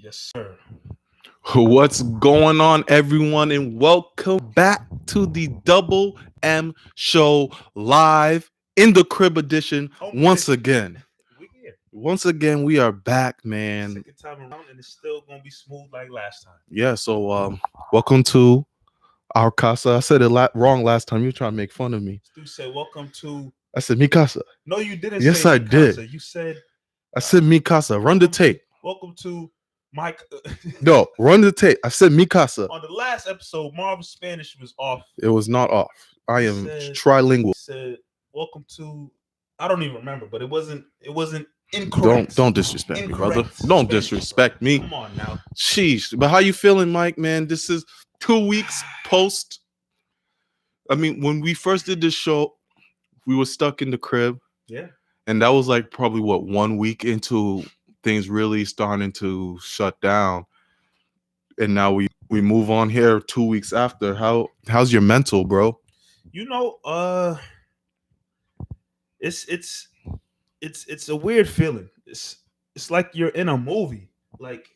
Yes, sir. What's going on, everyone, and welcome back to the Double M Show live in the crib edition Home once edition. again. We here. Once again, we are back, man. Second time around, and it's still gonna be smooth like last time. Yeah, so welcome to our casa. I said it wrong last time. You were trying to make fun of me. Stu said, "Welcome to." I said mi casa. No, you didn't. Yes, say I mi casa. did. You said. I said mi casa. Run the tape. Welcome to Mike. No, run the tape. I said mi casa. On the last episode, Marv's Spanish was off. It was not off. I am trilingual. Said, "Welcome to." I don't even remember, but it wasn't incorrect. Don't disrespect me, brother. Don't disrespect me. Come on now. Sheesh. But how you feeling, Mike, man? This is 2 weeks post. I mean, when we first did this show, we were stuck in the crib. Yeah. And that was like probably 1 week into things really starting to shut down. And now we move on here 2 weeks after. How's your mental, bro? You know, it's a weird feeling. It's like you're in a movie. Like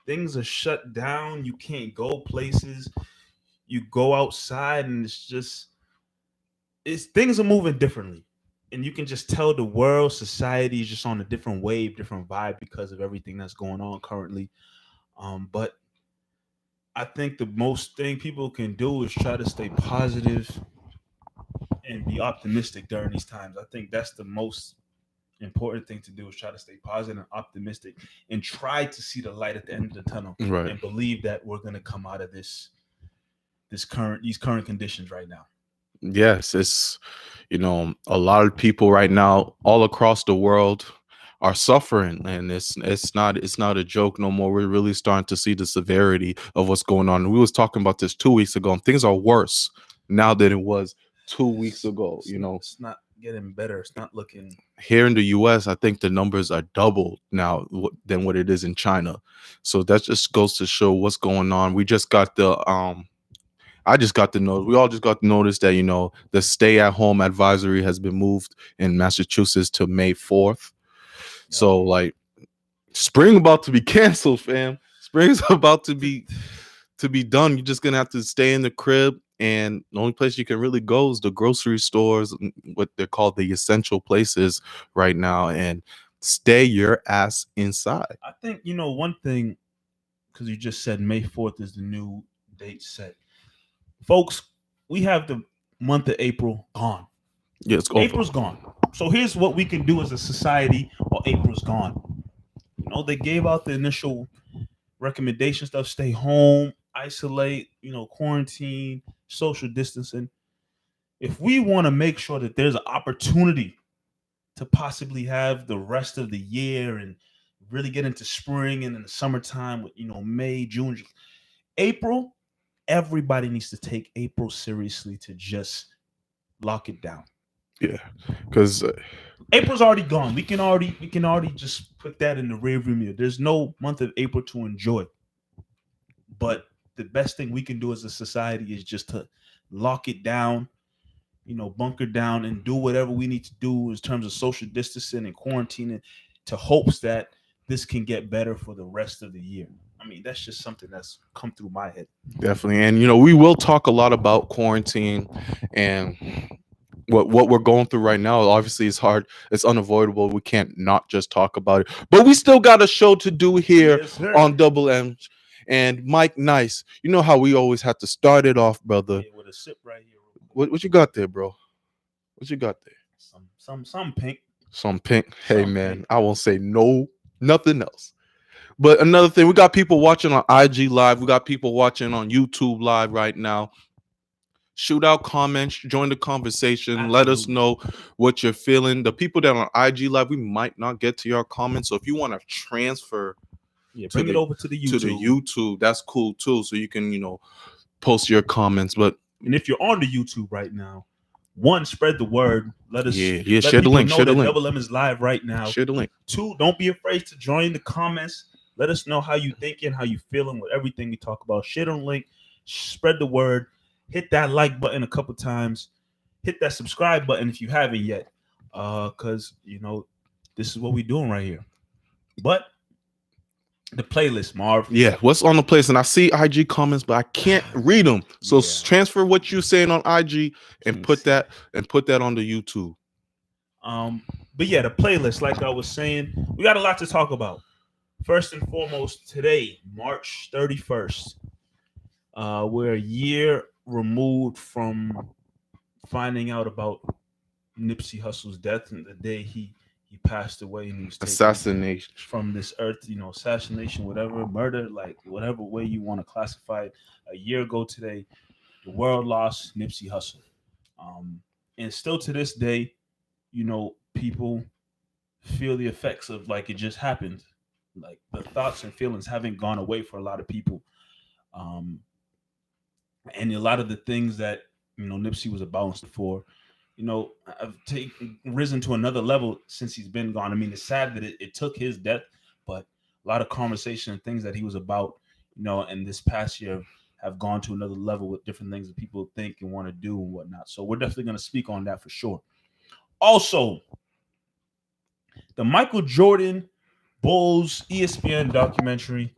things are shut down. You can't go places. You go outside, and things are moving differently, and you can just tell the world, society is just on a different wave, different vibe because of everything that's going on currently. But I think the most thing people can do is try to stay positive and be optimistic during these times. I think that's the most important thing to do is try to stay positive and optimistic and try to see the light at the end of the tunnel, right, and believe that we're going to come out of these current conditions right now. Yes, it's a lot of people right now all across the world are suffering, and it's not a joke no more. We're really starting to see the severity of what's going on. We was talking about this 2 weeks ago, and things are worse now than it was 2 weeks ago. It's not getting better. It's not looking. Here in the US, I think the numbers are double now than what it is in China. So that just goes to show what's going on. We just got the I just got the notice. We all just got the notice that the stay-at-home advisory has been moved in Massachusetts to May 4th. Yeah. So like, spring about to be canceled, fam. Spring's about to be done. You're just gonna have to stay in the crib, and the only place you can really go is the grocery stores, what they're called the essential places right now, and stay your ass inside. I think one thing, because you just said May 4th is the new date set. Folks, we have the month of April gone. Yeah, it's over. April's gone. So here's what we can do as a society while April's gone. They gave out the initial recommendation stuff: stay home, isolate, quarantine, social distancing. If we want to make sure that there's an opportunity to possibly have the rest of the year and really get into spring and in the summertime with May, June, April, everybody needs to take April seriously to just lock it down. Yeah, because April's already gone. We can already just put that in the rearview mirror. There's no month of April to enjoy. But the best thing we can do as a society is just to lock it down, bunker down, and do whatever we need to do in terms of social distancing and quarantining, to hopes that this can get better for the rest of the year. I mean, that's just something that's come through my head. Definitely. And, we will talk a lot about quarantine and what we're going through right now. Obviously, it's hard. It's unavoidable. We can't not just talk about it. But we still got a show to do here on Double M. And Mike Nice, you know how we always have to start it off, brother. Yeah, with a sip right here. What you got there, bro? What you got there? Some pink. Some pink. Hey, man, pink. I won't say nothing else. But another thing, we got people watching on IG Live. We got people watching on YouTube Live right now. Shoot out comments, join the conversation. Absolutely. Let us know what you're feeling. The people that are on IG Live, we might not get to your comments. So if you want to transfer, bring it over to the YouTube. That's cool too. So you can, post your comments. And if you're on the YouTube right now, one, spread the word. Let us share the link. Share the link. Double M is live right now. Share the link. Two, don't be afraid to join the comments. Let us know how you thinking, how you feeling with everything we talk about. Share the link. Spread the word. Hit that like button a couple times. Hit that subscribe button if you haven't yet. Because, this is what we're doing right here. But The playlist, Marv. Yeah, what's on the place? And I see IG comments, but I can't read them. So Yeah. transfer what you're saying on IG and Can't put see. that on the YouTube. But yeah, the playlist, like I was saying, we got a lot to talk about. First and foremost, today, March 31st, we're a year removed from finding out about Nipsey Hussle's death and the day he passed away and he was taken Assassination. from this earth, assassination, whatever, murder, like whatever way you want to classify it. A year ago today, the world lost Nipsey Hussle. And still to this day, people feel the effects of like it just happened. Like the thoughts and feelings haven't gone away for a lot of people. Um, and a lot of the things that Nipsey was about for, I've risen to another level since he's been gone. I mean, it's sad that it took his death, but a lot of conversation and things that he was about, and this past year have gone to another level with different things that people think and want to do and whatnot. So we're definitely going to speak on that for sure. Also, the Michael Jordan Bulls ESPN documentary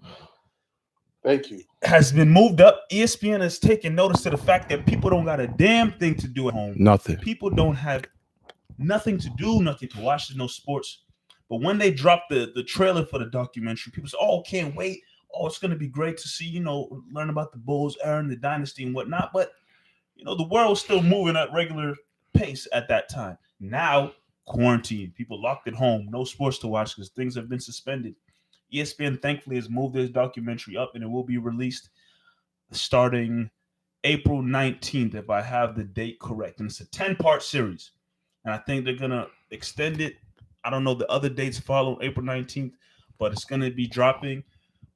Thank you. has been moved up. ESPN has taken notice to the fact that people don't got a damn thing to do at home. Nothing. People don't have nothing to do, nothing to watch. There's no sports. But when they dropped the trailer for the documentary, people say, "Oh, can't wait. Oh, it's going to be great to see, learn about the Bulls, Aaron, the dynasty and whatnot." But, the world's still moving at regular pace at that time. Now, quarantine, people locked at home, no sports to watch because things have been suspended. ESPN thankfully has moved this documentary up and it will be released starting April 19th, if I have the date correct. And it's a 10-part series. And I think they're going to extend it. I don't know the other dates follow April 19th, but it's going to be dropping.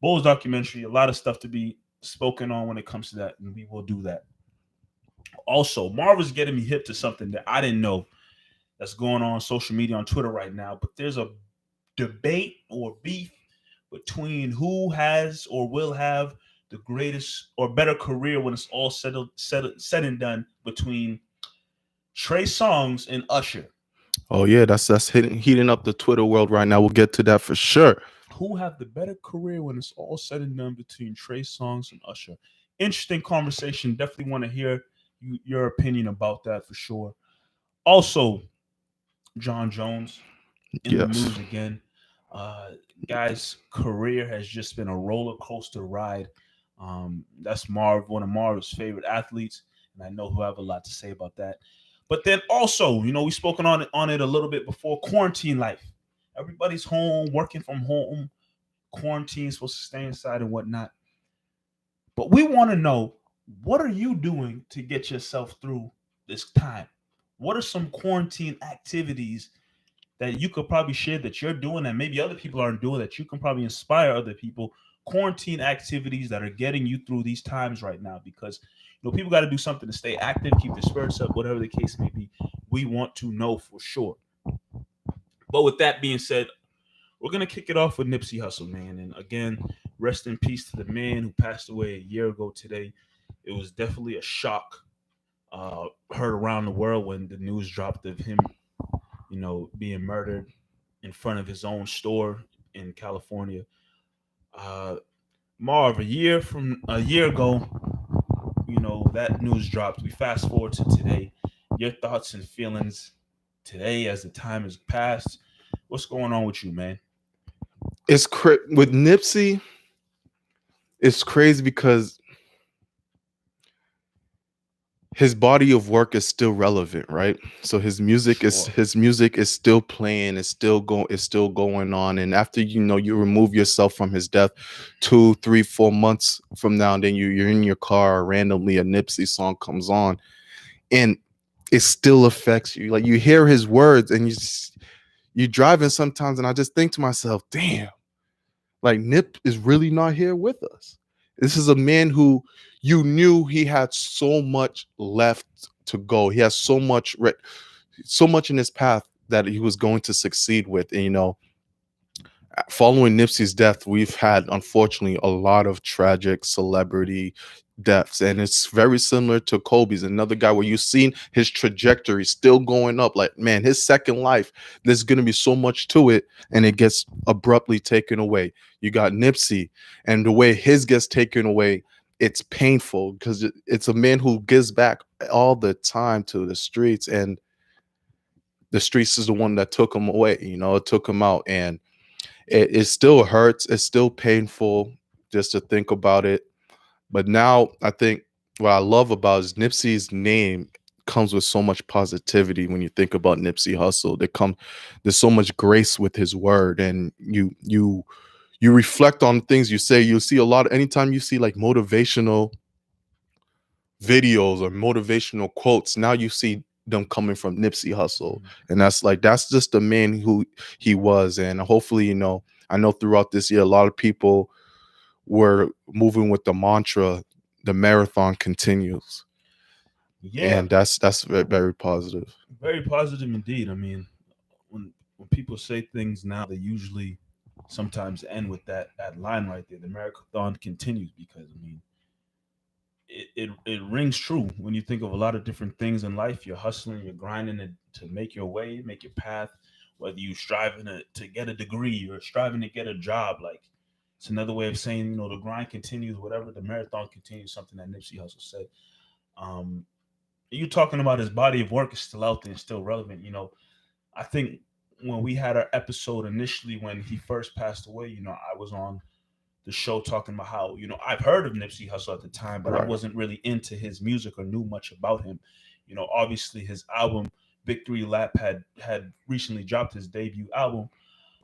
Bulls documentary, a lot of stuff to be spoken on when it comes to that, and we will do that. Also, Marv is getting me hip to something that I didn't know that's going on social media on Twitter right now, but there's a debate or beef between who has or will have the greatest or better career when it's all said and done between Treysongz and Usher. Oh yeah, that's heating up the Twitter world right now. We'll get to that for sure. Who have the better career when it's all said and done between Treysongz and Usher? Interesting conversation. Definitely want to hear your opinion about that for sure. Also, John Jones in the news again. Guy's career has just been a roller coaster ride. That's Marv, one of Marv's favorite athletes, and I know he'll have a lot to say about that. But then also, we've spoken on it a little bit before. Quarantine life. Everybody's home, working from home. Quarantine, supposed to stay inside and whatnot. But we want to know, what are you doing to get yourself through this time? What are some quarantine activities that you could probably share that you're doing that maybe other people aren't doing, that you can probably inspire other people? Quarantine activities that are getting you through these times right now, because people got to do something to stay active, keep their spirits up, whatever the case may be. We want to know for sure. But with that being said, we're gonna kick it off with Nipsey Hussle, man. And again, rest in peace to the man who passed away a year ago today. It was definitely a shock heard around the world when the news dropped of him being murdered in front of his own store in California. Marv, a year ago, that news dropped. We fast forward to today. Your thoughts and feelings today as the time has passed. What's going on with you, man? It's with Nipsey. It's crazy because his body of work is still relevant, right? So his music is still playing, it's still going on. And after you remove yourself from his death 2, 3, 4 months from now, and then you're in your car, randomly a Nipsey song comes on, and it still affects you. Like, you hear his words and you're driving sometimes, and I just think to myself, damn, like, Nip is really not here with us. This is a man who you knew he had so much left to go. He has so much in his path that he was going to succeed with. And following Nipsey's death, we've had, unfortunately, a lot of tragic celebrity deaths, and it's very similar to Kobe's, another guy where you've seen his trajectory still going up. Like, man, his second life, there's going to be so much to it, and it gets abruptly taken away. You got Nipsey, and the way his gets taken away, it's painful because it's a man who gives back all the time to the streets, and the streets is the one that took him away. It took him out, and it still hurts. It's still painful just to think about it. But now I think what I love about is Nipsey's name comes with so much positivity. When you think about Nipsey Hussle, there's so much grace with his word, and you reflect on things you say. You see a lot. Anytime you see like motivational videos or motivational quotes, now you see them coming from Nipsey Hussle, and that's just the man who he was. And hopefully, I know throughout this year, a lot of people were moving with the mantra, the marathon continues. Yeah, And that's very, very positive. very positive indeed. I mean, when people say things now, they usually sometimes end with that line right there. The marathon continues, because I mean, it rings true when you think of a lot of different things in life. You're hustling, you're grinding to make your way, make your path. Whether you striving to get a degree or striving to get a job, like, it's another way of saying, the grind continues. Whatever, the marathon continues. Something that Nipsey Hussle said. Um, you talking about his body of work is still out there and still relevant. I think when we had our episode initially when he first passed away, I was on the show talking about how, I've heard of Nipsey Hussle at the time, but I Right. wasn't really into his music or knew much about him. Obviously his album Big Three Lap had recently dropped his debut album.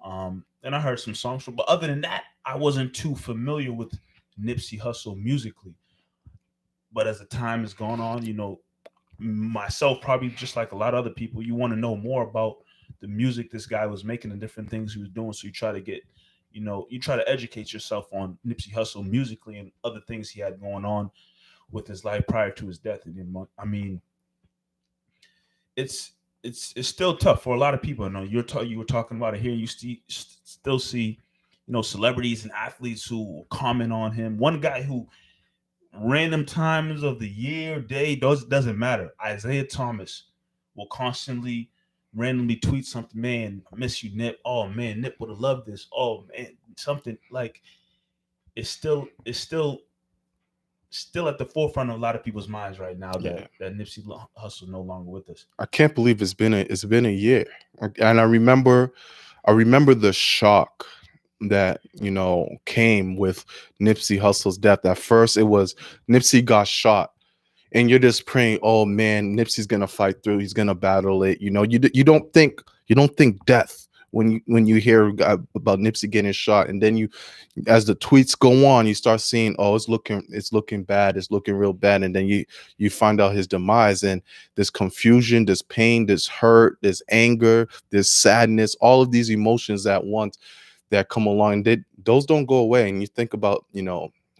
And I heard some songs from, but other than that, I wasn't too familiar with Nipsey Hussle musically. But as the time has gone on, myself, probably just like a lot of other people, you want to know more about the music this guy was making and different things he was doing. So you try to get, you try to educate yourself on Nipsey Hussle musically and other things he had going on with his life prior to his death. And I mean, it's still tough for a lot of people. I know you were talking about it here. You still see, celebrities and athletes who comment on him. One guy who random times of the year, day, doesn't matter. Isaiah Thomas will constantly randomly tweet something. Man, I miss you, Nip. Oh man, Nip would have loved this. Oh man, something like it's still at the forefront of a lot of people's minds right now Yeah. that Nipsey Hussle no longer with us. I can't believe it's been a year. And I remember the shock that came with Nipsey Hussle's death. At first it was Nipsey got shot, and you're just praying, oh man, Nipsey's gonna fight through, he's gonna battle it. You don't think death when you hear about Nipsey getting shot. And then as the tweets go on, you start seeing, oh, it's looking bad, it's looking real bad. And then you find out his demise, and this confusion, this pain, this hurt, this anger, this sadness, all of these emotions at once that come along, those don't go away. And you think about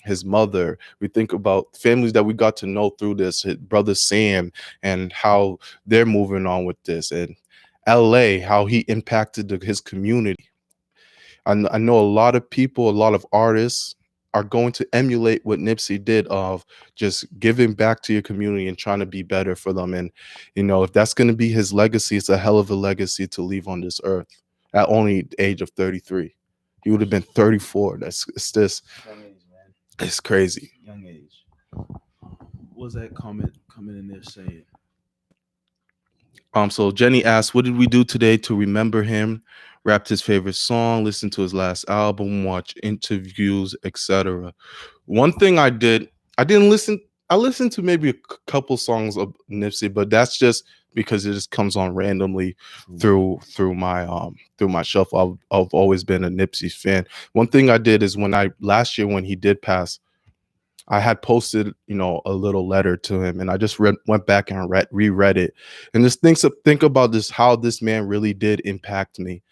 his mother, we think about families that we got to know through this, his brother Sam, and how they're moving on with this, and LA, how he impacted his community. I know a lot of people, a lot of artists are going to emulate what Nipsey did, of just giving back to your community and trying to be better for them. And if that's going to be his legacy, it's a hell of a legacy to leave on this earth at only the age of 33. He would have been 34. It's Young age, man. it's crazy. Young age. What was that comment coming in there saying? So Jenny asked, what did we do today to remember him? Rapped his favorite song, listened to his last album, watch interviews, etc. One thing I did, I listened to maybe a couple songs of Nipsey, but that's just because it just comes on randomly through my shelf. I've always been a Nipsey fan. One thing I did is last year when he did pass, I had posted, a little letter to him, and I just went back and reread it, and just think about this, how this man really did impact me.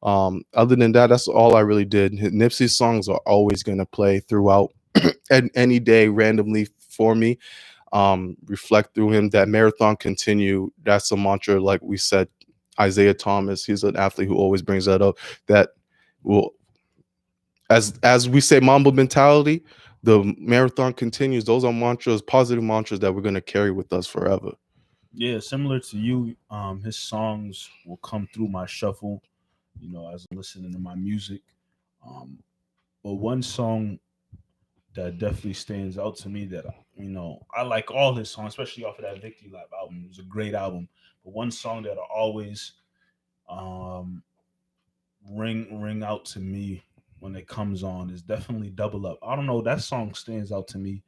Other than that, that's all I really did. Nipsey's songs are always gonna play throughout and any day randomly for me. Reflect through him. That marathon continue. That's a mantra, like we said. Isaiah Thomas, he's an athlete who always brings that up. That will, as we say, Mamba mentality. the marathon continues. Those are mantras, positive mantras that we're going to carry with us forever. Yeah, similar to you, his songs will come through my shuffle, as I'm listening to my music. Um, but one song that definitely stands out to me that I like all his songs, especially off of that Victory Lap album. It was a great album. But one song that I always um, ring out to me when it comes on is definitely Double Up. I don't know, that song stands out to me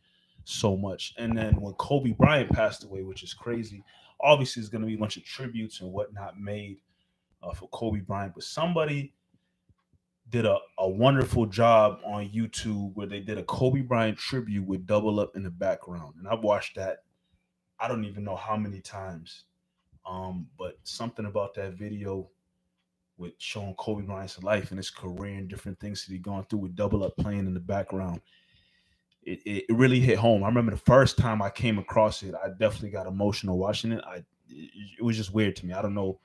so much. And then when Kobe Bryant passed away, which is crazy, obviously there's going to be a bunch of tributes and whatnot made for Kobe Bryant, but somebody did a wonderful job on YouTube where they did a Kobe Bryant tribute with Double Up in the background. And I've watched that, I don't even know how many times. But something about that video with showing Kobe Bryant's life and his career and different things that he gone through with Double Up playing in the background, it really hit home. I remember the first time I came across it, I definitely got emotional watching it. It was just weird to me. I don't know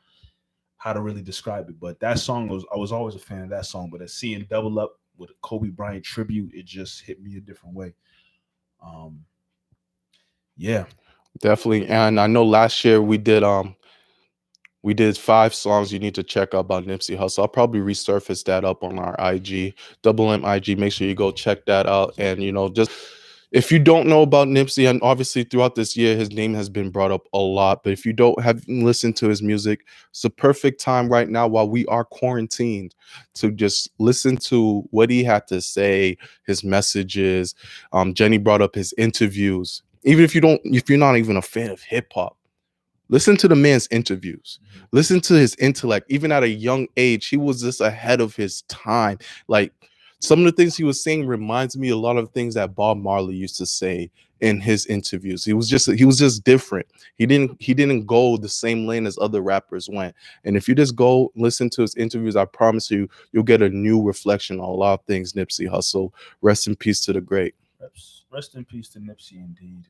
how to really describe it, but that song I was always a fan of that song. But as seeing Double Up with a Kobe Bryant tribute, it just hit me a different way. Um, yeah, Definitely. And I know last year we did 5 songs you need to check out about Nipsey Hussle. I'll probably resurface that up on our IG, Double M IG. Make sure you go check that out. And just if you don't know about Nipsey, and obviously throughout this year his name has been brought up a lot, but if you don't have listened to his music, it's a perfect time right now while we are quarantined to just listen to what he had to say, his messages. Jenny brought up his interviews. Even if you're not even a fan of hip hop, listen to the man's interviews. Listen to his intellect. Even at a young age, he was just ahead of his time. Like, some of the things he was saying reminds me a lot of things that Bob Marley used to say in his interviews. He was just different. He didn't go the same lane as other rappers went. And if you just go listen to his interviews, I promise you'll get a new reflection on a lot of things. Nipsey Hussle, rest in peace to the great. rest in peace to Nipsey, indeed.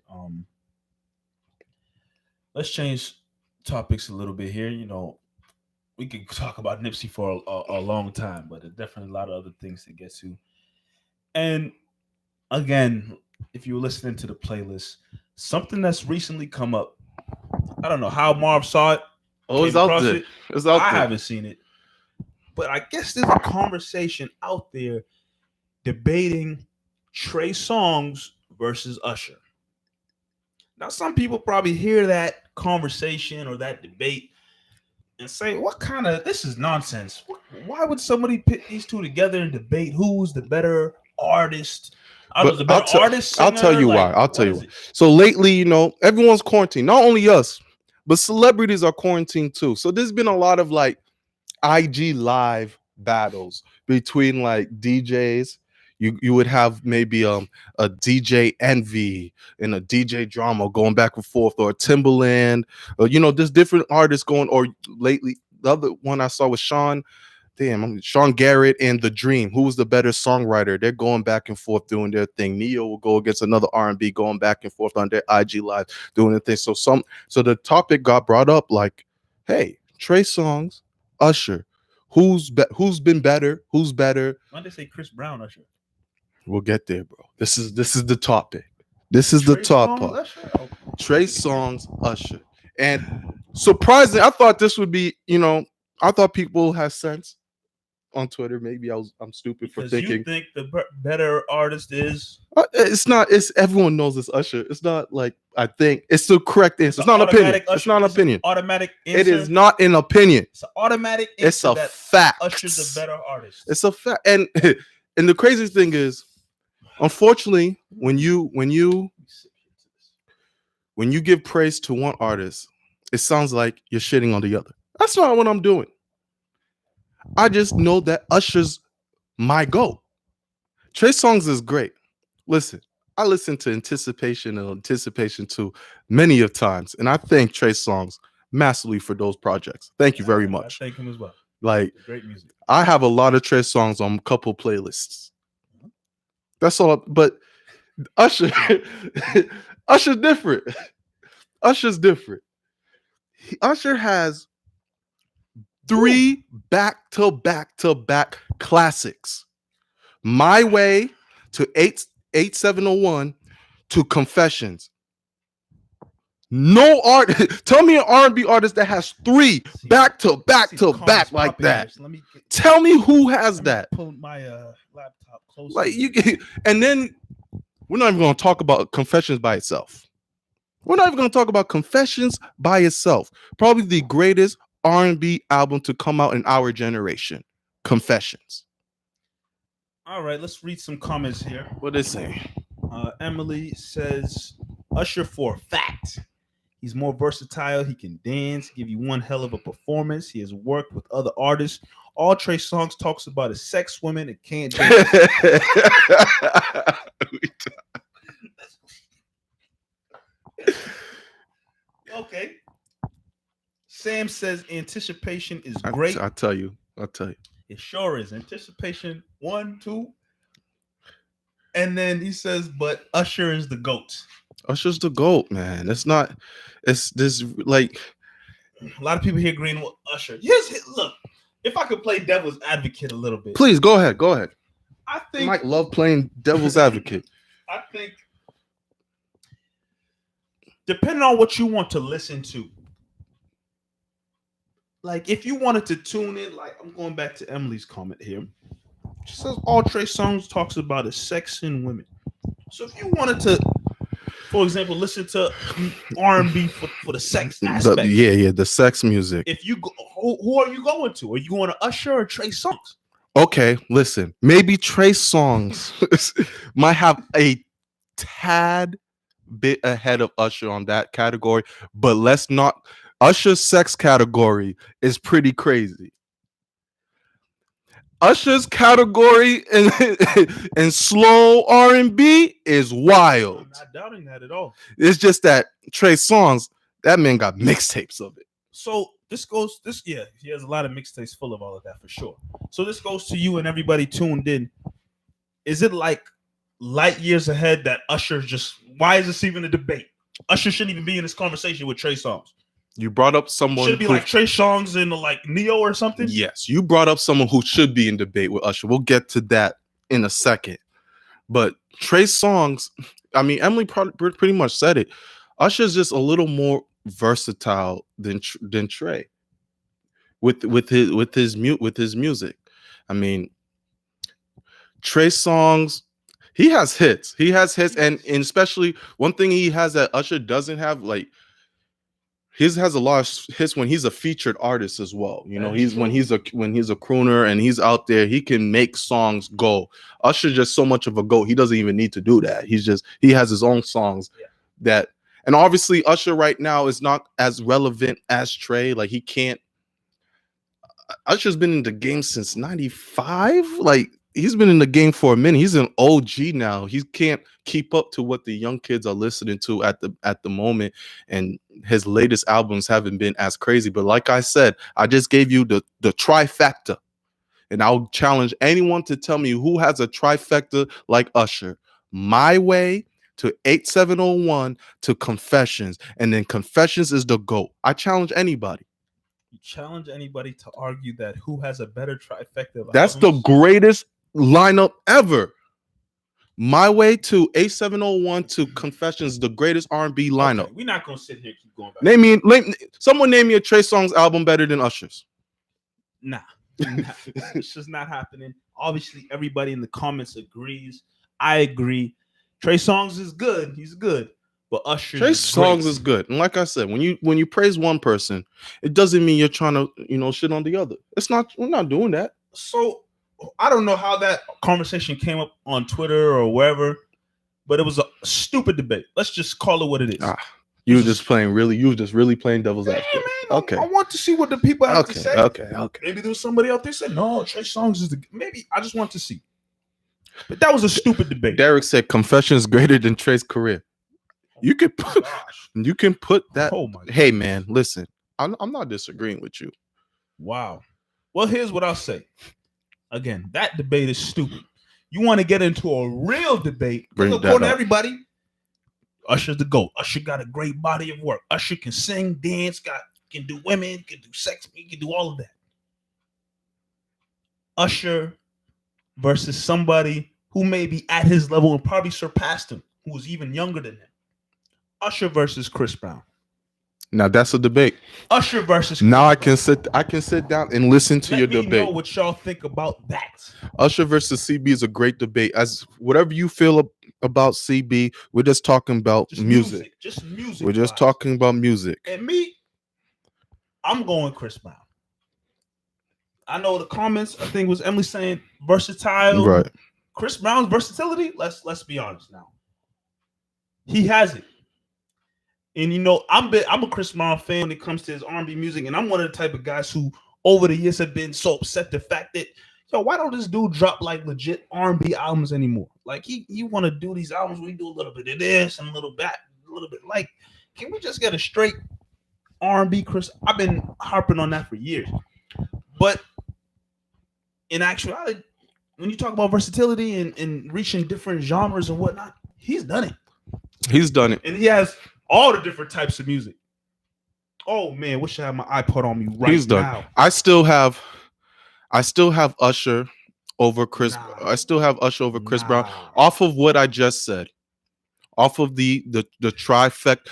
Let's change topics a little bit here. We could talk about Nipsey for a long time, but there's definitely a lot of other things to get to. And again, if you were listening to the playlist, something that's recently come up. I don't know how Marv saw it. Oh, it's came out across there. it. It's out I there. haven't seen it, but I guess there's a conversation out there debating Treysongz versus Usher. Now, some people probably hear that conversation or that debate and say, "What kind of this is nonsense? Why would somebody pit these two together and debate who's the better artist? I was But the better artist, I'll tell singer. you Like, why. I'll tell what you is why. it?" So lately, everyone's quarantined. Not only us, but celebrities are quarantined too. So there's been a lot of like IG live battles between like DJs. You would have maybe a DJ Envy and a DJ Drama going back and forth, or Timberland, or there's different artists going. Or lately, the other one I saw was Sean Garrett and The Dream. Who was the better songwriter? They're going back and forth doing their thing. Neo will go against another R&B, going back and forth on their IG live doing their thing. So the topic got brought up like, hey, Treysongz, Usher, who's been better? Who's better? Why did they say Chris Brown, Usher? We'll get there, bro. This is the topic. This is the top part. Usher? Oh, Treysongz, Usher, and surprisingly, I thought this would be. I thought people had sense on Twitter. Maybe I'm stupid for because thinking you think the better artist is it's not. It's everyone knows it's Usher. It's not like I think it's the correct answer. It's an not an opinion. automatic It's not an Usher- opinion. automatic answer. It is not an opinion. It's an automatic It's answer a that fact. Usher's a better artist. It's a fact. And the craziest thing is, unfortunately, when you give praise to one artist, it sounds like you're shitting on the other. That's not what I'm doing. I just know that Usher's my goal. Treysongz is great. Listen, I listened to Anticipation 2 many of times, and I thank Treysongz massively for those projects. Thank you very much. I thank him as well. Like, Great music. I have a lot of Treysongz on a couple playlists. That's all. But Usher, Usher's different. Usher's different. Usher has 3 back-to-back-to-back classics. My Way to 8701 to Confessions. No art. Tell me an R&B artist that has 3 back to back like that. So Tell me who has that. Pull my laptop closer. Like you get, and then we're not even going to talk about Confessions by itself. We're not even going to talk about Confessions by itself. Probably the greatest R&B album to come out in our generation. Confessions. All right, let's read some comments here. What they say? Emily says Usher for a fact. He's more versatile. He can dance, give you one hell of a performance. He has worked with other artists. All Treysongz talks about is sex, women, and can't dance. Okay. Sam says anticipation is great. I'll tell you. It sure is. Anticipation 1, 2. And then he says, but Usher is the GOAT. Usher's the GOAT, man. It's this like a lot of people here agreeing with Usher. Yes, look, if I could play devil's advocate a little bit. Please go ahead. I think Mike love playing devil's advocate. I think depending on what you want to listen to. Like if you wanted to tune in, like I'm going back to Emily's comment here. She says all Treysongz talks about is sex and women. So if you wanted to, for example, listen to R&B for the sex aspect. The sex music. If you go, who are you going to? Are you going to Usher or Treysongz? Okay, listen. Maybe Treysongz might have a tad bit ahead of Usher on that category, but let's not. Usher's sex category is pretty crazy. Usher's category in slow R&B is wild. I'm not doubting that at all. It's just that Treysongz, that man got mixtapes of it. So he has a lot of mixtapes full of all of that for sure. So this goes to you and everybody tuned in. Is it like light years ahead that Usher why is this even a debate? Usher shouldn't even be in this conversation with Treysongz. You brought up someone should be like Treysongz and like Neo or something. Yes, you brought up someone who should be in debate with Usher. We'll get to that in a second. But Treysongz, I mean, Emily pretty much said it. Usher's just a little more versatile than Trey with his music. I mean, Treysongz, he has hits, and especially one thing he has that Usher doesn't have, like. His has a lot of hits when he's a featured artist as well. You know, when he's a crooner and he's out there, he can make songs go. Usher's just so much of a GOAT. He doesn't even need to do that. He has his own songs that, and obviously Usher right now is not as relevant as Trey. Like he can't. Usher's been in the game since '95. Like he's been in the game for a minute. He's an OG now. He can't keep up to what the young kids are listening to at the moment, and his latest albums haven't been as crazy. But like I said, I just gave you the trifecta, and I'll challenge anyone to tell me who has a trifecta like Usher. My Way to 8701 to Confessions, and then Confessions is the GOAT. I challenge anybody. You challenge anybody to argue that who has a better trifecta. That's the greatest lineup ever. My Way to 8701 to Confessions, the greatest R&B lineup. Okay, we're not gonna sit here and keep going back. Someone name me a Treysongz album better than Usher's. Nah. It's just not happening. Obviously, everybody in the comments agrees. I agree. Treysongz is good. He's good. But Usher Treysongz is good. And like I said, when you praise one person, it doesn't mean you're trying to, shit on the other. We're not doing that. So I don't know how that conversation came up on Twitter or wherever, but it was a stupid debate. Let's just call it what it is. You were just really playing devil's advocate. Man, okay. I want to see what the people have to say. Okay. Maybe there was somebody out there said, no, Treysongz is maybe I just want to see. But that was a stupid debate. Derek said Confessions greater than Trey's career. You can put that. Oh my hey man, listen. I'm not disagreeing with you. Wow. Well, here's what I'll say. Again, that debate is stupid. You want to get into a real debate? According to everybody, Usher's the GOAT. Usher got a great body of work. Usher can sing, dance, can do women, can do sex, he can do all of that. Usher versus somebody who may be at his level and probably surpassed him, who was even younger than him. Usher versus Chris Brown. Now that's a debate. Usher versus Chris Now I Brown. can sit down and listen to your Let me debate. know what y'all think about that. Usher versus CB is a great debate. As whatever you feel about CB, we're just talking about music. Just music. We're just talking about music. And me, I'm going Chris Brown. I know the comments, I think it was Emily saying versatile. Right. Chris Brown's versatility, let's be honest now. He has it. And you know, I'm a Chris Brown fan when it comes to his R&B music, and I'm one of the type of guys who over the years have been so upset the fact that, yo, why don't this dude drop like legit R&B albums anymore? Like he want to do these albums where he do a little bit of this and a little bit. Like, can we just get a straight R&B Chris? I've been harping on that for years. But in actuality, when you talk about versatility and reaching different genres and whatnot, he's done it. He's done it. And he has all the different types of music. Oh man, wish I had my iPod on me right now. He's done. Now. I still have Usher over Chris. I still have Usher over Chris Brown. Off of what I just said. Off of the trifecta.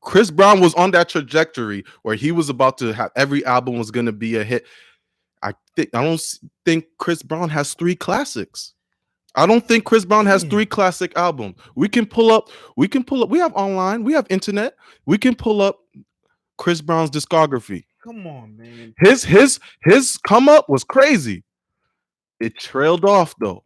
Chris Brown was on that trajectory where he was about to have every album was going to be a hit. I don't think Chris Brown has 3 classics. I don't think Chris Brown has 3 classic albums. We can pull up. We have online. We have internet. We can pull up Chris Brown's discography. Come on, man. His come up was crazy. It trailed off though.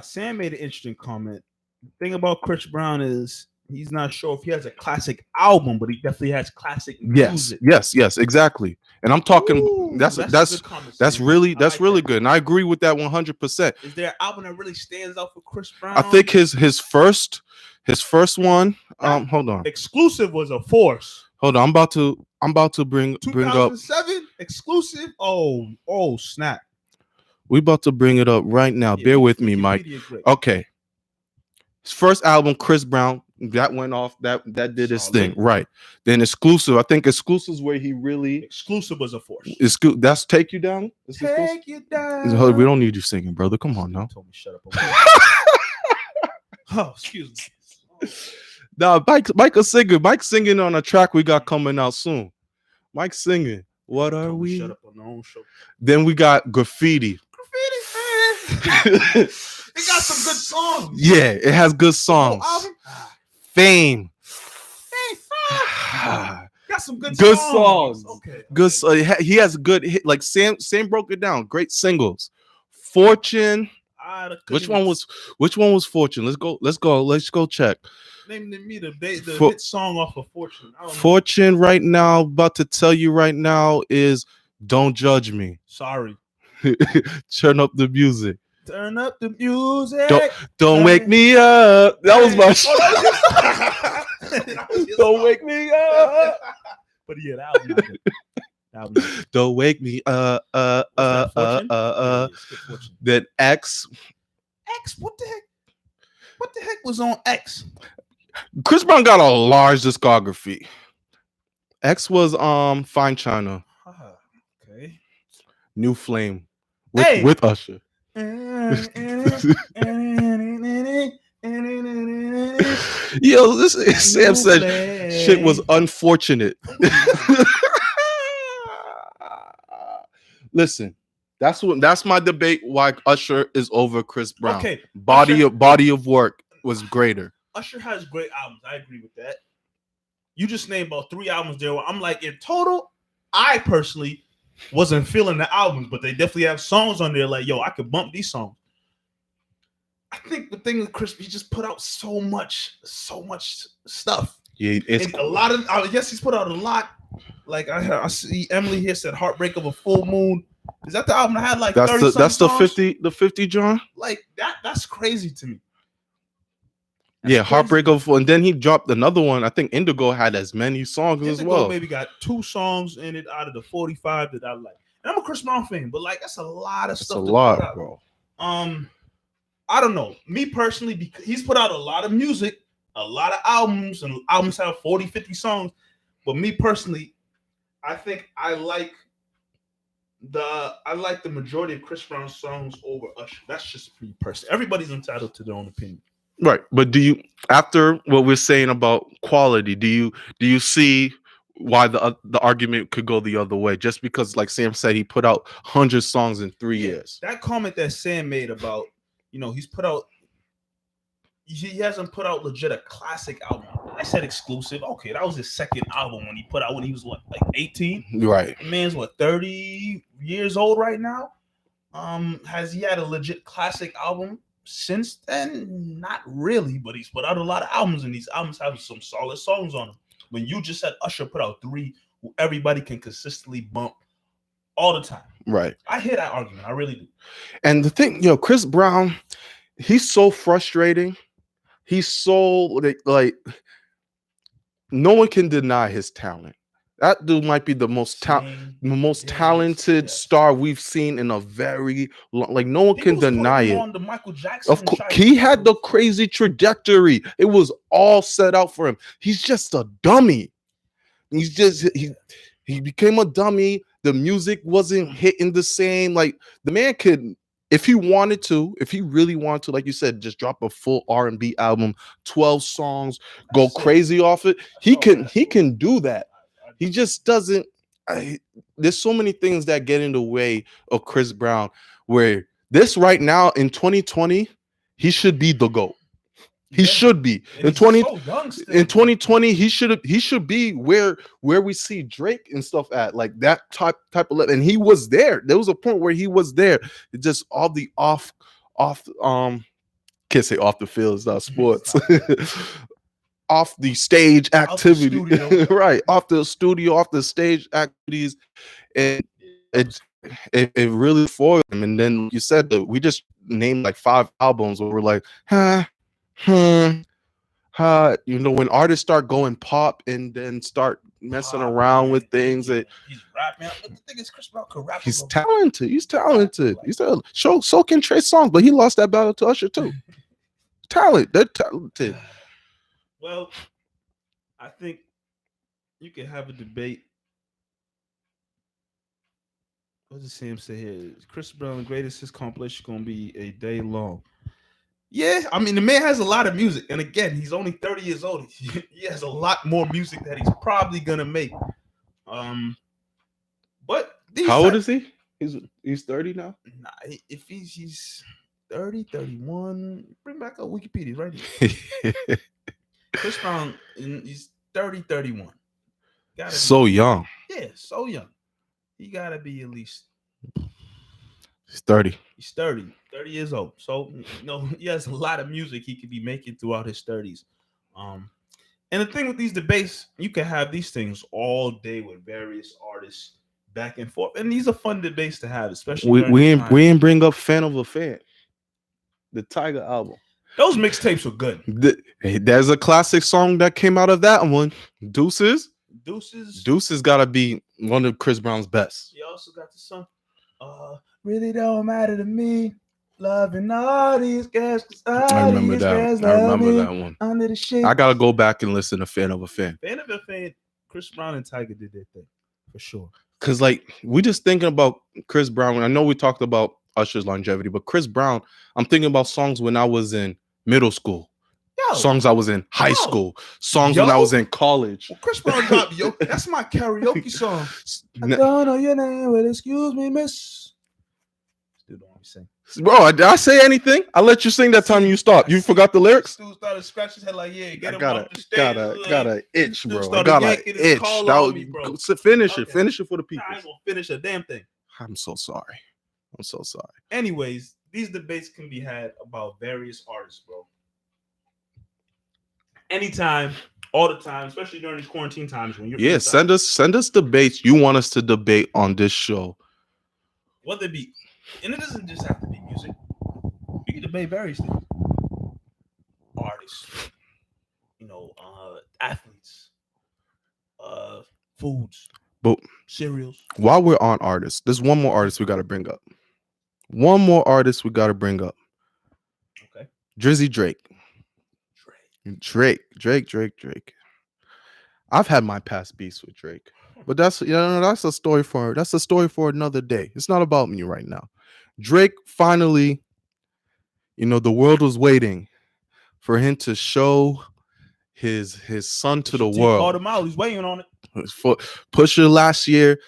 Sam made an interesting comment. The thing about Chris Brown is he's not sure if he has a classic album, but he definitely has classic music. Yes, exactly. And I'm talking. Ooh, that's really good, and I agree with that 100%. Is there an album that really stands out for Chris Brown? I think his first one. Hold on. Exclusive was a force. Hold on. I'm about to bring up 2007 Exclusive. Oh snap. We about to bring it up right now. Bear with me, Mike. Okay. His first album, Chris Brown, that went off. That did his thing, right? Then Exclusive. I think Exclusive is where he really. Exclusive was a force. That's Take You Down. Take You Down. We don't need you singing, brother. Come on now. Told me shut up. Oh, excuse me. Now, Mike is singing. Mike's singing on a track we got coming out soon. Mike's singing. What are we? Shut up on their own show. Then we got Graffiti. It got some good songs. Yeah, it has good songs. Fame. Got some good songs. Okay. Good. He has good hit. Like Sam broke it down. Great singles. Fortune. Which one was Fortune? Let's go check. Name me the hit song off of Fortune. Fortune right now, about to tell you right now, is Don't Judge Me. Sorry. Turn up the music. Turn up the music. Don't wake me up. That was my shit. Don't wake me up. But yeah, that was Don't wake me up. Then X. What the heck? What the heck was on X? Chris Brown got a large discography. X was Fine China. Okay. New Flame with Usher. Yo, Sam said shit was unfortunate. Listen, that's my debate why Usher is over Chris Brown. Okay, body of work was greater. Usher has great albums. I agree with that. You just named about 3 albums there where I'm like, in total, I personally wasn't feeling the albums, but they definitely have songs on there like, yo, I could bump these songs. I think the thing with Chris, he just put out so much stuff. Yeah, it's a lot of. Yes, he's put out a lot. Like I see Emily here said, "Heartbreak of a Full Moon." Is that the album that had like 30 that's the songs? 50 John? Like that's crazy to me. That's Heartbreak of a Full, and then he dropped another one. I think Indigo had as many songs as well. Maybe got 2 songs in it out of the 45 that I like. And I'm a Chris Brown fan, but like that's a lot of stuff. That's a lot, bro. I don't know. Me personally, because he's put out a lot of music, a lot of albums, and albums have 40, 50 songs. But me personally, I think I like I like the majority of Chris Brown's songs over Usher. That's just me personally. Everybody's entitled to their own opinion. Right. But do you, after what we're saying about quality, do you see why the argument could go the other way? Just because, like Sam said, he put out 100 songs in 3 years. That comment that Sam made about, he's put out, he hasn't put out legit a classic album. I said exclusive. Okay, that was his second album when he put out when he was what, like 18? Right. The man's what, 30 years old right now? Has he had a legit classic album since then? Not really, but he's put out a lot of albums, and these albums have some solid songs on them. When you just said Usher put out 3 who everybody can consistently bump all the time. Right. I hear that argument. I really do. And the thing, Chris Brown, he's so frustrating. He's so like no one can deny his talent. That dude might be the most talented star we've seen in a very long. Like, no one can deny it. On the Michael Jackson, of course, he had the crazy trajectory. It was all set out for him. He's just a dummy. He's just he became a dummy. The music wasn't hitting the same. Like, the man could, if he wanted to, if he really wanted to, like you said, just drop a full R&B album, 12 songs, go crazy off it. He can do that. He just doesn't. There's so many things that get in the way of Chris Brown, where this right now in 2020, he should be the GOAT. He should be in 2020. He should be where we see Drake and stuff at, like that type of level. And he was there. There was a point where he was there. It just all the off can't say off the field, it's not sports. Off the stage activity, right? Off the studio, off the stage activities, and it really foiled him. And then you said that we just named like 5 albums where we're like, when artists start going pop and then start messing around with things, that he's rapping. But the thing is, Chris Brown can rap. He's talented. So can Treysongz, but he lost that battle to Usher too. They're talented. Well, I think you can have a debate. What does Sam say here? Is Chris Brown, the greatest his compilation going to be a day long? Yeah, I mean, the man has a lot of music. And again, he's only 30 years old. He has a lot more music that he's probably going to make. But how old is he? He's 30 now? Nah, if he's 30, 31, bring back up Wikipedia right here. Chris Brown, he's 30, 31. So young. Yeah, so young. He got to be at least. He's 30. He's 30 years old. So, he has a lot of music he could be making throughout his 30s. And the thing with these debates, you can have these things all day with various artists back and forth. And these are fun debates to have, especially we ain't bring up Fan of a Fan, the Tiger album. Those mixtapes were good. There's a classic song that came out of that one. Deuces gotta be one of Chris Brown's best. He also got the song, really don't matter to me, loving all these guys. I remember that one. Under the shade. I gotta go back and listen to Fan of a Fan. Fan of a Fan, Chris Brown and Tiger did their thing for sure. Cause we just thinking about Chris Brown. I know we talked about Usher's longevity, but Chris Brown, I'm thinking about songs when I was in middle school, songs I was in high school, songs when I was in college. Well, Chris Brown dropped Yo. That's my karaoke song. I don't know your name, but excuse me, miss. Still don't want me sing. Bro, did I say anything? I let you sing that time you stopped. You forgot the lyrics? Dude started scratching his head like, yeah, get him off the stage. Got an itch, bro. I got an itch. Finish it for the people. I ain't gonna finish a damn thing. I'm so sorry. Anyways, these debates can be had about various artists, bro. Anytime, all the time, especially during these quarantine times when you're send us debates you want us to debate on this show. Whether it be, and it doesn't just have to be music. We can debate various things. Artists, athletes, foods, but cereals. While we're on artists, there's one more artist we got to bring up. Okay. Drizzy Drake. Drake. I've had my past beefs with Drake. But that's a story for another day. It's not about me right now. Drake finally, the world was waiting for him to show his son to the He called world. him out. He's waiting on it. For Pusha last year,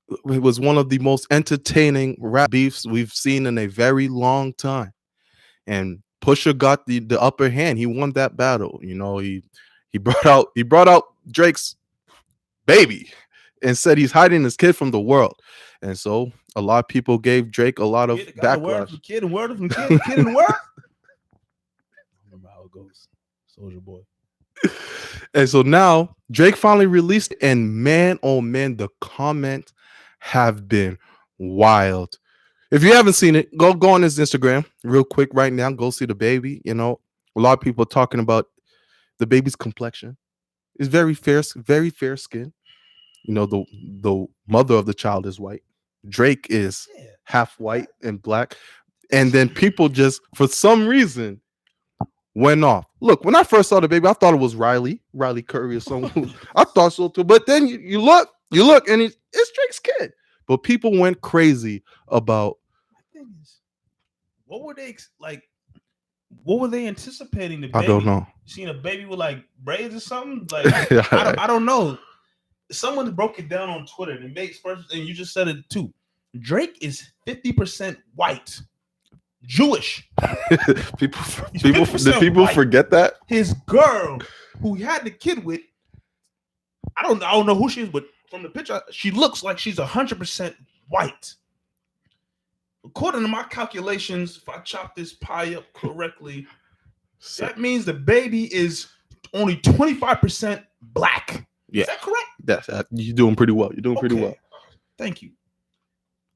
it was one of the most entertaining rap beefs we've seen in a very long time. And Pusha got the upper hand. He won that battle. He brought out Drake's baby and said he's hiding his kid from the world. And so a lot of people gave Drake a lot of backlash. Kid and word from kid and word. Remember how it goes, Soldier Boy. And so now Drake finally released, and man, oh man, the comments have been wild. If you haven't seen it, go on his Instagram real quick right now. Go see the baby. A lot of people are talking about the baby's complexion. It's very fair skin. The mother of the child is white. Drake is half white and black. And then people just, for some reason, went off. Look, when I first saw the baby, I thought it was Riley Curry or someone. I thought so too. But then you look, and it's Drake's kid. But people went crazy about. What were they like? What were they anticipating? The baby? I don't know. Seeing a baby with like braids or something? Like I don't know. Someone broke it down on Twitter, and it makes first, and you just said it too. Drake is 50% white, Jewish. people white. Forget that his girl, who he had the kid with, I don't know who she is, but from the picture, she looks like she's 100% white. According to my calculations, if I chop this pie up correctly, that means the baby is only 25% black. Yeah. Is that correct? You're doing pretty well. You're doing pretty well. Thank you.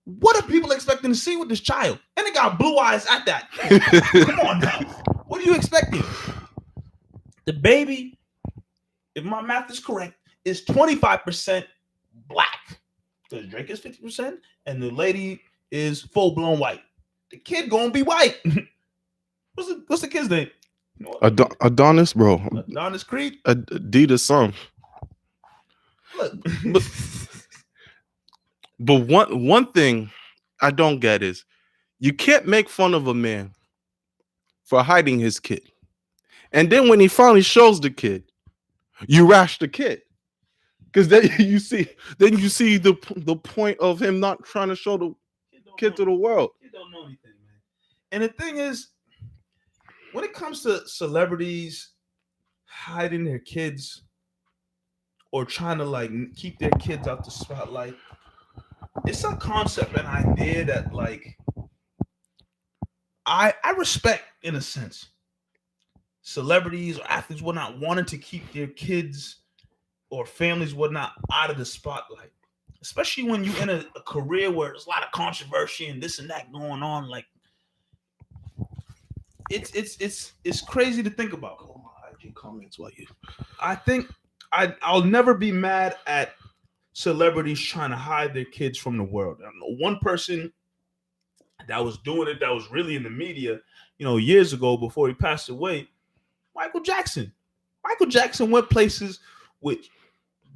What are people expecting to see with this child? And it got blue eyes at that. Come on now. What are you expecting? The baby, if my math is correct, is 25% black. Because Drake is 50% and the lady is full-blown white. The kid gonna be white. What's the kid's name? Adonis, bro. Adonis Creed? Adidas son. Look. But one thing I don't get is you can't make fun of a man for hiding his kid. And then when he finally shows the kid, you rash the kid. Because then you see the point of him not trying to show the kid to the world. You don't know anything, man. And the thing is, when it comes to celebrities hiding their kids or trying to like keep their kids out the spotlight, it's a concept and idea that like I respect in a sense. Celebrities or athletes were not wanting to keep their kids or families were not out of the spotlight, especially when you're in a career where there's a lot of controversy and this and that going on. Like it's crazy to think about. Oh my IG comments while you. I think I'll never be mad at celebrities trying to hide their kids from the world. I know one person that was doing it that was really in the media, years ago before he passed away, Michael Jackson. Michael Jackson went places with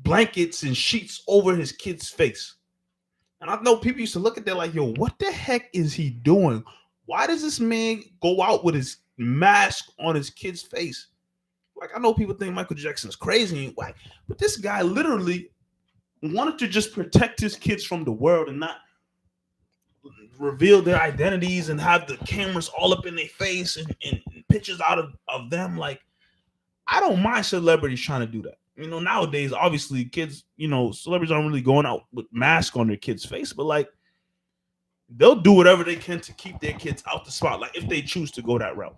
blankets and sheets over his kid's face. And I know people used to look at that like, yo, what the heck is he doing? Why does this man go out with his mask on his kid's face? Like, I know people think Michael Jackson is crazy and whack, but this guy literally wanted to just protect his kids from the world and not reveal their identities and have the cameras all up in their face and pictures out of them. Like, I don't mind celebrities trying to do that. Nowadays, obviously, kids, celebrities aren't really going out with masks on their kids' face, but like, they'll do whatever they can to keep their kids out the spotlight if they choose to go that route.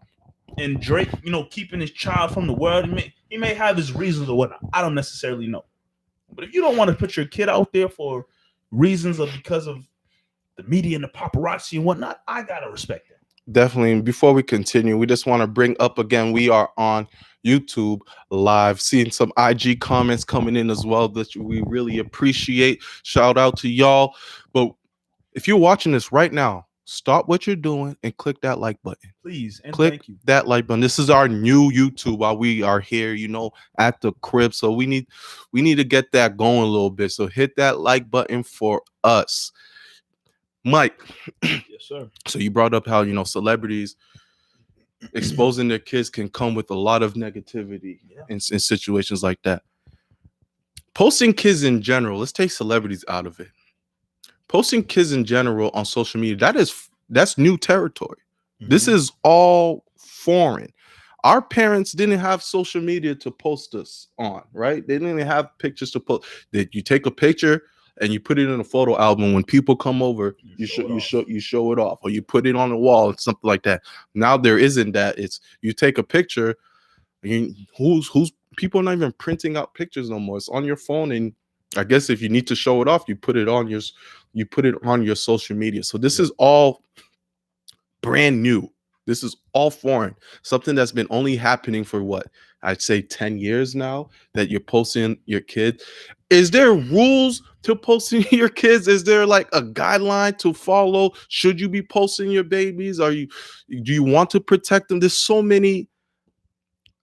And Drake, keeping his child from the world, he may have his reasons or whatnot. I don't necessarily know. But if you don't want to put your kid out there for reasons of because of the media and the paparazzi and whatnot, I gotta respect that. Definitely. Before we continue, we just want to bring up again, we are on YouTube live, seeing some IG comments coming in as well that we really appreciate. Shout out to y'all. But if you're watching this right now, stop what you're doing and click that like button. Please and Click thank you. that like button. This is our new YouTube while we are here, at the crib. So we need to get that going a little bit. So hit that like button for us. Mike, Yes, sir. so you brought up how, celebrities exposing their kids can come with a lot of negativity in situations like that. Posting kids in general, let's take celebrities out of it. Posting kids in general on social media, that's new territory. This is all foreign. Our parents didn't have social media to post us on, right? They didn't have pictures to post. That you take a picture and you put it in a photo album. When people come over, you show it off, or you put it on the wall and something like that. Now there isn't that. It's you take a picture. Who's people are not even printing out pictures no more. It's on your phone, and I guess if you need to show it off, you put it on your social media. So this is all brand new. This is all foreign. Something that's been only happening for what I'd say 10 years now, that you're posting your kid. Is there rules to posting your kids? Is there like a guideline to follow? Should you be posting your babies? Do you want to protect them? There's so many,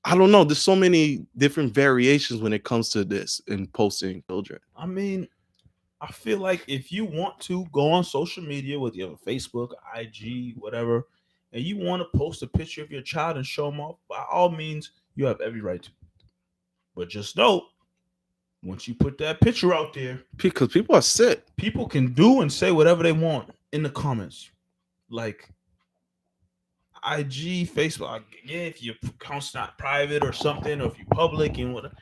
I don't know. There's so many different variations when it comes to this in posting children. I mean, I feel like if you want to go on social media with your Facebook, IG, whatever, and you want to post a picture of your child and show them off, by all means, you have every right to. But just know, once you put that picture out there, because people are sick. People can do and say whatever they want in the comments. Like IG, Facebook, if your account's not private or something, or if you're public and whatever,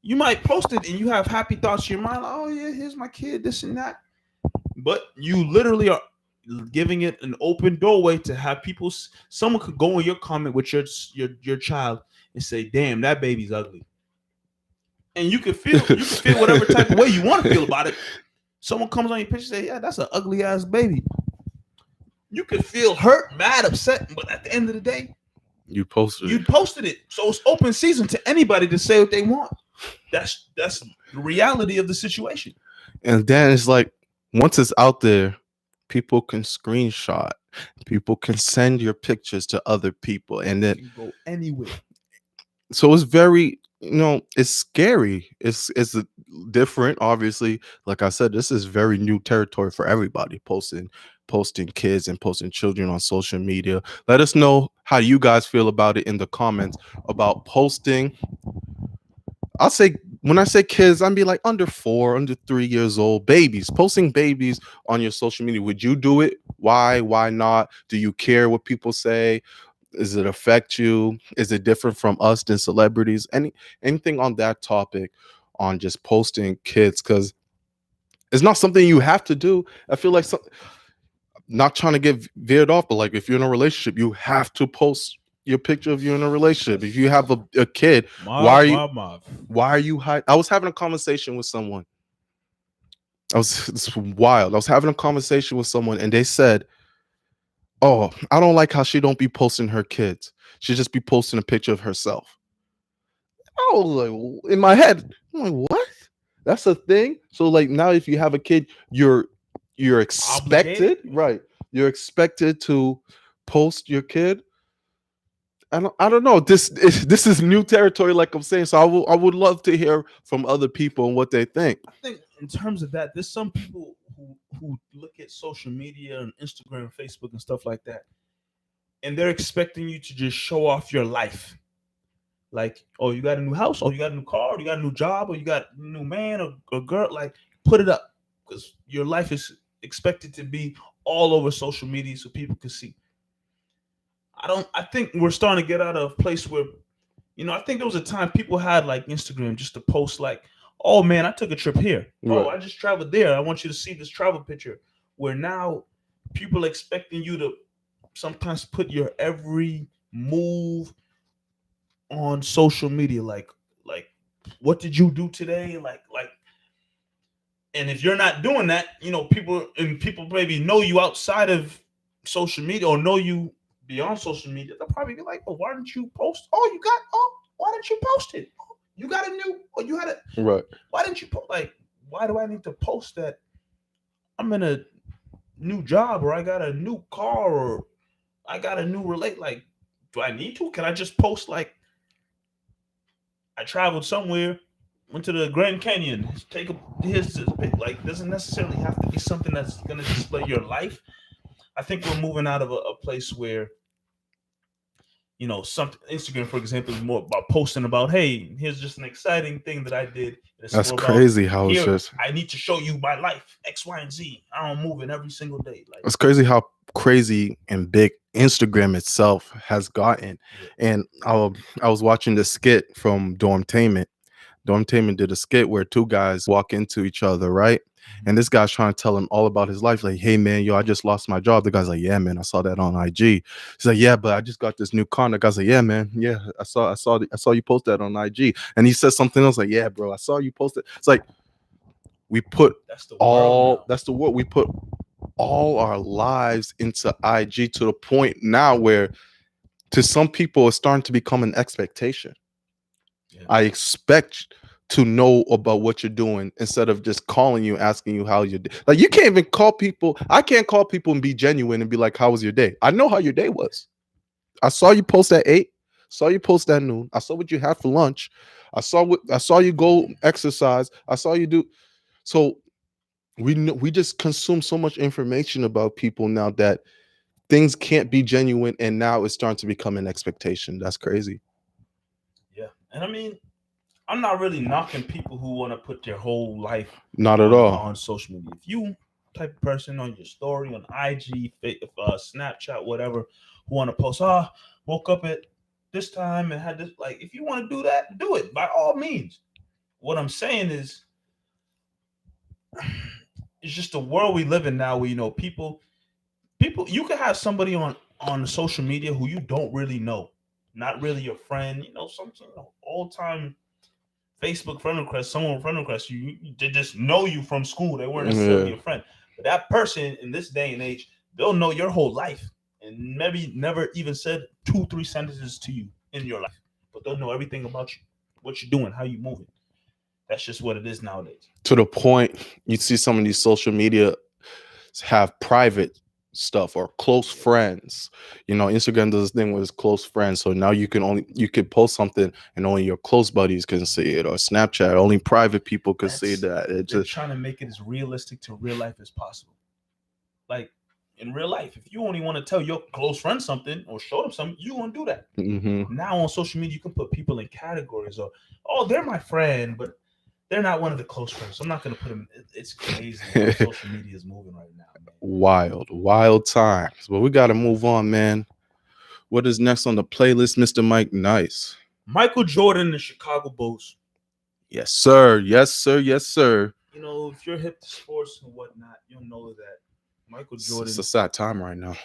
you might post it and you have happy thoughts in your mind, like, oh yeah, here's my kid, this and that. But you literally are giving it an open doorway to have people. Someone could go in your comment with your child and say, "Damn, that baby's ugly," and you can feel whatever type of way you want to feel about it. Someone comes on your picture and say, "Yeah, that's an ugly ass baby." You could feel hurt, mad, upset, but at the end of the day, you posted it. So it's open season to anybody to say what they want. That's the reality of the situation. And then it's like, once it's out there, people can screenshot, people can send your pictures to other people, and then you go anywhere. So it's very, it's scary. It's different, obviously. Like I said, this is very new territory for everybody, posting kids and posting children on social media. Let us know how you guys feel about it in the comments about posting. I'll say, when I say kids, I'm be like under 4, under 3 years old, babies, posting babies on your social media. Would you do it? Why? Why not? Do you care what people say? Does it affect you? Is it different from us than celebrities? Anything on that topic, on just posting kids, because it's not something you have to do. I feel like not trying to get veered off, but like if you're in a relationship, you have to post your picture of you in a relationship. If you have a kid, Marv. Why are you hiding? I was having a conversation with someone. It's wild. I was having a conversation with someone, and they said, "Oh, I don't like how she don't be posting her kids. She just be posting a picture of herself." I was like, in my head, I'm like, what? That's a thing? So like now, if you have a kid, you're expected, right? You're expected to post your kid. I don't know. This is new territory, like I'm saying. So I would love to hear from other people and what they think. I think in terms of that, there's some people who look at social media and Instagram, Facebook, and stuff like that, and they're expecting you to just show off your life. Like, oh, you got a new house, or you got a new car, or you got a new job, or you got a new man or girl. Like, put it up, because your life is expected to be all over social media so people can see. I think we're starting to get out of a place where, I think there was a time people had like Instagram just to post like, oh man, I took a trip here. Right. Oh, I just traveled there. I want you to see this travel picture. Where now people are expecting you to sometimes put your every move on social media. Like what did you do today? Like, and if you're not doing that, people maybe know you outside of social media or know you beyond social media. They'll probably be like, "Oh, why didn't you post? Why didn't you post it? Oh, you got a new, or you had a right? Why didn't you post? Like, why do I need to post that? I'm in a new job or I got a new car or I got a new relate. Like, do I need to? Can I just post like I traveled somewhere, went to the Grand Canyon, take a here's this pic. Like, doesn't necessarily have to be something that's gonna display your life. I think we're moving out of a place where something Instagram, for example, is more about posting about, hey, here's just an exciting thing that I did. It's That's more about crazy how it's here, just. I need to show you my life, X, Y, and Z. I don't move it every single day. Like, It's crazy how crazy and big Instagram itself has gotten. yeah. And I was watching the skit from Dormtainment. Dormtainment did a skit where two guys walk into each other, right? And this guy's trying to tell him all about his life. Like, hey man, yo, I just lost my job. The guy's like, yeah, man, I saw that on IG. He's like, yeah, but I just got this new car. The guy's like, yeah, man, yeah, I saw you post that on IG. And he says something else like, yeah, bro, I saw you post it. It's like we put That's the all world. that's the word we put all our lives into IG to the point now where to some people it's starting to become an expectation. Yeah. I expect to know about what you're doing instead of just calling you, asking you how your day. Like you can't even call people. I can't call people and be genuine and be like, "How was your day?" I know how your day was. I saw you post at 8. Saw you post at noon. I saw what you had for lunch. I saw you go exercise. I saw you do. So we just consume so much information about people now that things can't be genuine, and now it's starting to become an expectation. That's crazy. Yeah. And I mean, I'm not really knocking people who want to put their whole life Not at on all. on social media. If you type of person on your story on IG, Snapchat, whatever, who want to post, woke up at this time and had this, like, if you want to do that, do it by all means. What I'm saying is, it's just the world we live in now, where people, you can have somebody on social media who you don't really know, not really your friend, some old time Facebook friend request, someone friend request you, they just know you from school. They weren't necessarily Yeah. your friend, but that person in this day and age, they'll know your whole life and maybe never even said 2-3 sentences to you in your life, but they'll know everything about you, what you're doing, how you moving. That's just what it is nowadays. To the point you see some of these social media have private stuff or close friends. Instagram does this thing with its close friends. So now you could post something and only your close buddies can see it, or Snapchat, only private people can see That's that. It They're just trying to make it as realistic to real life as possible. Like, in real life, if you only want to tell your close friend something or show them something, you want to do that. Now on social media, you can put people in categories of, oh, they're my friend, but they're not one of the close friends. So I'm not going to put them. It's crazy how social media is moving right now, man. wild times. But we got to move on, man. What is next on the playlist, Mr. Mike Nice? Michael Jordan and the Chicago Bulls. Yes, sir. Yes, sir. Yes, sir. If you're hip to sports and whatnot, you'll know that Michael Jordan. It's a sad time right now.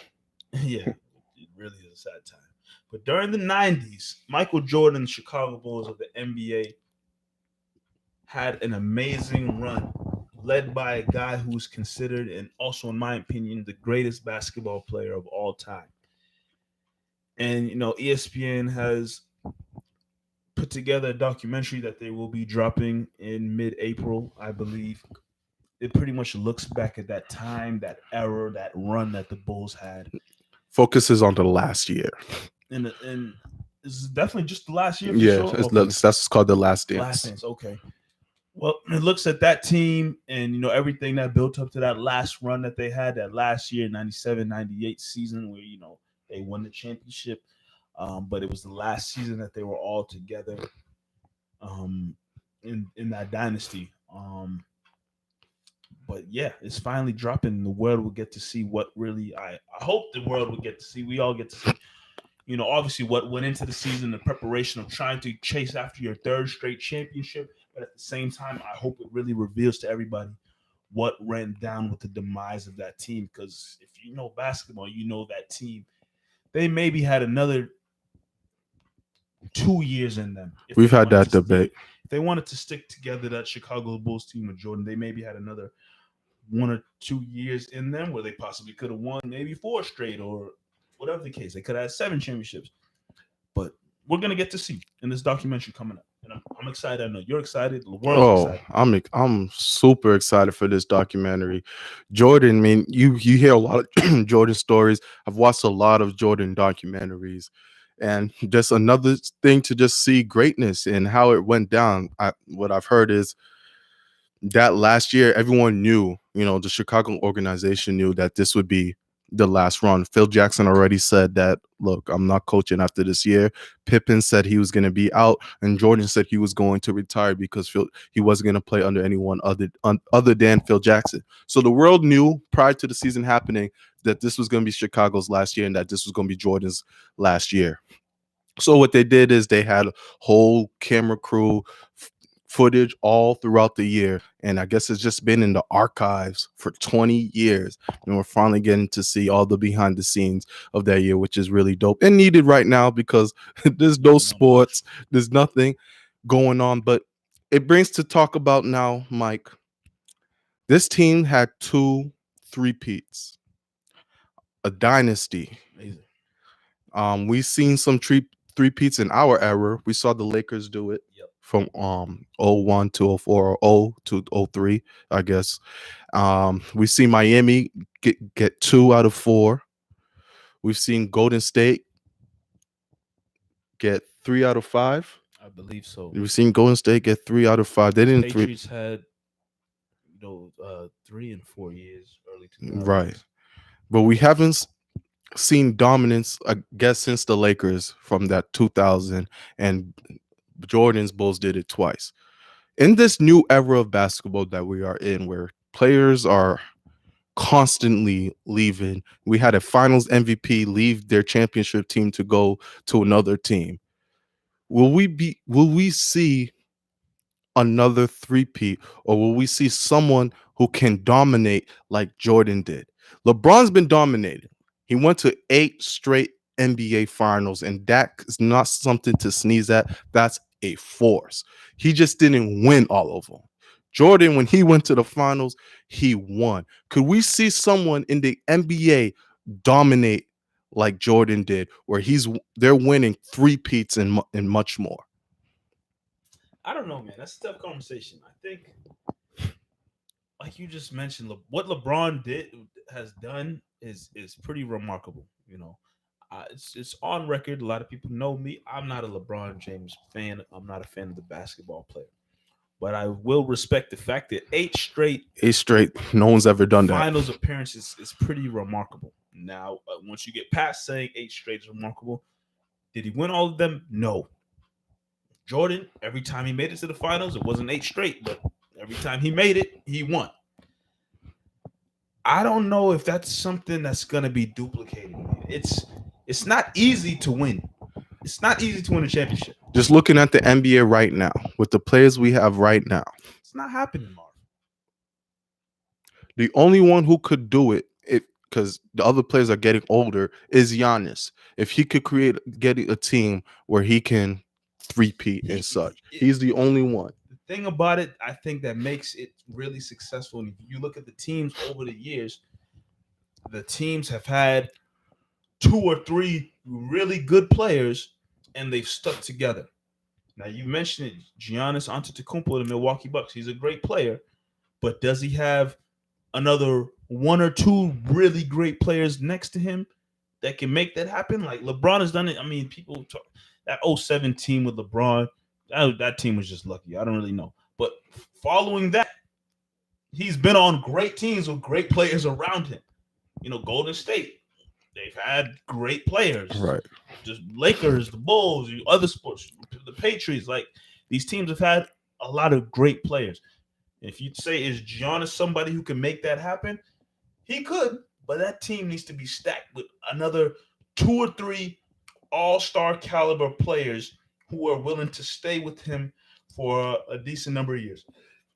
Yeah, it really is a sad time. But during the 90s, Michael Jordan and the Chicago Bulls of the NBA had an amazing run, led by a guy who's considered, and also in my opinion, the greatest basketball player of all time. And ESPN has put together a documentary that they will be dropping in mid-April, I believe. It pretty much looks back at that time, that era, that run that the Bulls had. Focuses on the last year. And this is definitely just the last year for Yeah, sure. that's called The Last Dance. Last Dance, okay. Well, it looks at that team and everything that built up to that last run that they had that last year, 97-98 season, where they won the championship. But it was the last season that they were all together in that dynasty. But yeah, it's finally dropping. The world will get to see what really I hope the world will get to see. We all get to see. Obviously what went into the season, the preparation of trying to chase after your third straight championship. But at the same time, I hope it really reveals to everybody what went down with the demise of that team. Because if you know basketball, you know that team, they maybe had another 2 years in them. We've had that debate. If they wanted to stick together, that Chicago Bulls team with Jordan, they maybe had another 1 or 2 years in them where they possibly could have won maybe 4 straight or whatever the case. They could have had 7 championships. But we're going to get to see in this documentary coming up. and I'm excited. I know you're excited. The world's Oh, excited. I'm super excited for this documentary. Jordan, I mean, you hear a lot of Jordan stories. I've watched a lot of Jordan documentaries, and just another thing to just see greatness and how it went down. What I've heard is that last year, everyone knew, the Chicago organization knew that this would be the last run. Phil Jackson already said that, look, I'm not coaching after this year. Pippen said he was going to be out, and Jordan said he was going to retire because he wasn't going to play under anyone other than Phil Jackson. So the world knew prior to the season happening that this was going to be Chicago's last year and that this was going to be Jordan's last year. So what they did is they had a whole camera crew footage all throughout the year, and I guess it's just been in the archives for 20 years, and we're finally getting to see all the behind the scenes of that year, which is really dope and needed right now because there's no sports, there's nothing going on. But it brings to talk about now, Mike, this team had 2 3-peats, a dynasty. Amazing. We've seen some 3-peats in our era. We saw the Lakers do it. Yep. From 01 to 04 or 0 to 03, I guess. We've seen Miami get 2 out of 4. We've seen Golden State get 3 out of 5. I believe so. We've seen Golden State get 3 out of 5. They didn't. Patriots had 3 and 4 years early 2000s. Right, but we haven't seen dominance, I guess, since the Lakers from that 2000, and Jordan's Bulls did it twice. In this new era of basketball that we are in, where players are constantly leaving, we had a finals MVP leave their championship team to go to another team. Will we see another 3-peat, or will we see someone who can dominate like Jordan did? LeBron's been dominating. He went to 8 straight NBA finals, and that is not something to sneeze at. That's a force. He just didn't win all of them. Jordan, when he went to the finals, he won. Could we see someone in the NBA dominate like Jordan did, where they're winning 3-peats and much more? I don't know, man. That's a tough conversation. I think, like you just mentioned, what LeBron has done is pretty remarkable. It's on record. A lot of people know me. I'm not a LeBron James fan. I'm not a fan of the basketball player, but I will respect the fact that 8 straight, no one's ever done that. Finals appearances is pretty remarkable. Now, once you get past saying 8 straight is remarkable, did he win all of them? No. Jordan, every time he made it to the finals, it wasn't 8 straight, but every time he made it, he won. I don't know if that's something that's going to be duplicated. It's not easy to win. It's not easy to win a championship. Just looking at the NBA right now, with the players we have right now, it's not happening, Marv. The only one who could do it, because the other players are getting older, is Giannis. If he could get a team where he can 3-peat and such, he's the only one. The thing about it, I think that makes it really successful. And if you look at the teams over the years, the teams have had 2 or 3 really good players, and they've stuck together. Now, you mentioned it, Giannis Antetokounmpo, the Milwaukee Bucks. He's a great player, but does he have another 1 or 2 really great players next to him that can make that happen? Like LeBron has done it. I mean, people talk that 07 team with LeBron, that team was just lucky. I don't really know. But following that, he's been on great teams with great players around him. Golden State, they've had great players. Right. Just Lakers, the Bulls, other sports, the Patriots. Like, these teams have had a lot of great players. If you'd say, is Giannis somebody who can make that happen? He could, but that team needs to be stacked with another 2 or 3 all-star caliber players who are willing to stay with him for a decent number of years.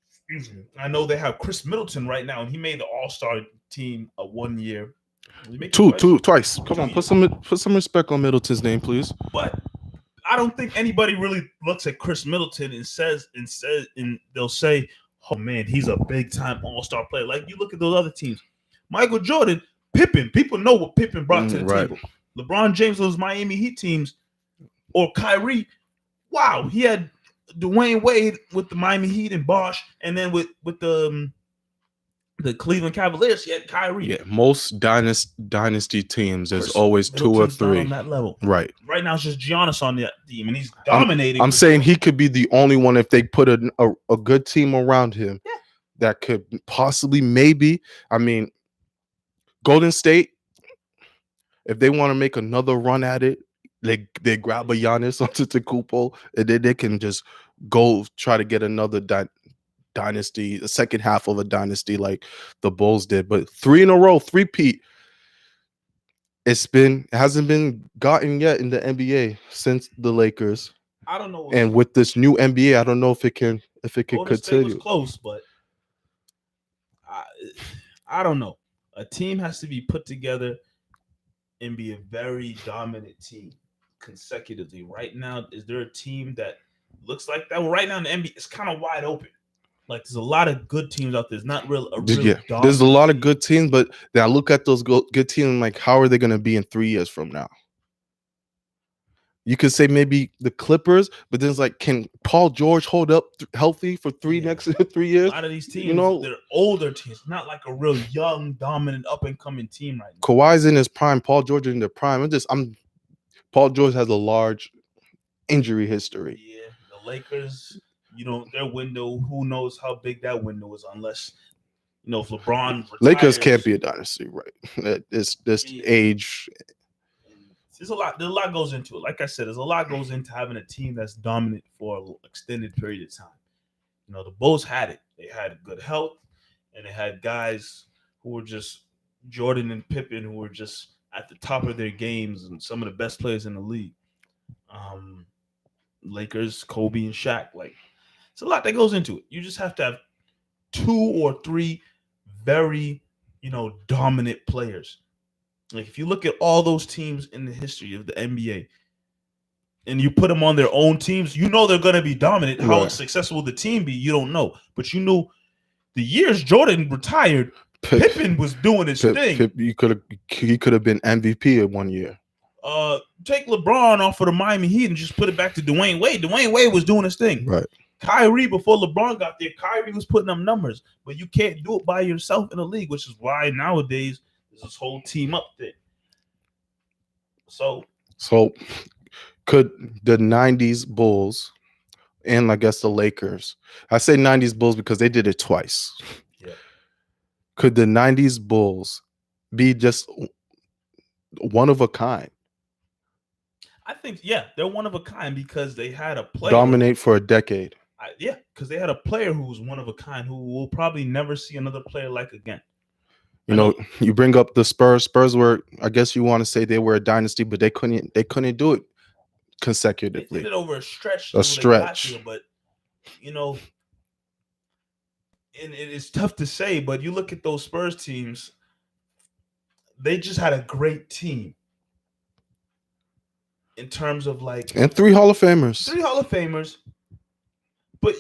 Excuse me. I know they have Chris Middleton right now, and he made the all-star team 1 year. Twice. Come on, put some respect on Middleton's name, please. But I don't think anybody really looks at Chris Middleton and they'll say, oh man, he's a big time all-star player. Like, you look at those other teams. Michael Jordan, Pippen. People know what Pippen brought to the table. LeBron James, those Miami Heat teams, or Kyrie. Wow, he had Dwayne Wade with the Miami Heat and Bosh, and then with the Cleveland Cavaliers, he had Kyrie. Yeah, most dynasty teams, there's Chris always 2 or Middleton's not 3. on that level. Right. Right now, it's just Giannis on that team, and he's dominating. I'm saying he could be the only one if they put a good team around him that could possibly, maybe. I mean, Golden State, if they want to make another run at it, they grab a Giannis onto Antetokounmpo, and then they can just go try to get another dynasty, the second half of a dynasty like the Bulls did. But 3 in a row, 3-peat. It hasn't been gotten yet in the NBA since the Lakers. I don't know. And with this new NBA, I don't know if it can Golden State continue. was close, but I don't know. A team has to be put together and be a very dominant team consecutively. Right now, is there a team that looks like that? Well, right now in the NBA, it's kind of wide open. Like there's a lot of good teams out there. There's not real. There's a lot of good teams, but then I look at those good teams like, how are they going to be in 3 years from now? You could say maybe the Clippers, but then it's like, can Paul George hold up healthy for next 3 years? A lot of these teams, they're older teams, not like a real young, dominant, up and coming team right now. Kawhi's in his prime, Paul George is in their prime. Paul George has a large injury history. Yeah, the Lakers, their window, who knows how big that window is, unless if LeBron retires. Lakers can't be a dynasty, right? It's this age. There's a lot goes into it. Like I said, there's a lot goes into having a team that's dominant for an extended period of time. The Bulls had it. They had good health, and they had guys who were just Jordan and Pippen, who were just at the top of their games and some of the best players in the league. Lakers, Kobe, and Shaq. Like, it's a lot that goes into it. You just have to have 2 or 3 very, dominant players. Like, if you look at all those teams in the history of the NBA and you put them on their own teams, they're going to be dominant. How successful will the team be? You don't know. But the years Jordan retired, Pippen was doing his thing. He could have been MVP in 1 year. Take LeBron off of the Miami Heat and just put it back to Dwayne Wade. Dwayne Wade was doing his thing. Right. Kyrie, before LeBron got there, Kyrie was putting up numbers. But you can't do it by yourself in the league, which is why nowadays there's this whole team up thing. So could the 90s Bulls and I guess the Lakers, I say 90s Bulls because they did it twice. Yeah. Could the 90s Bulls be just one of a kind? I think, they're one of a kind because they had a player. Dominate for a decade. Because they had a player who was one of a kind who will probably never see another player like again. You bring up the Spurs. Spurs were, I guess you want to say they were a dynasty, but they couldn't do it consecutively. They did it over a stretch. But and it's tough to say. But you look at those Spurs teams; they just had a great team in terms of and 3 Hall of Famers. 3 Hall of Famers. But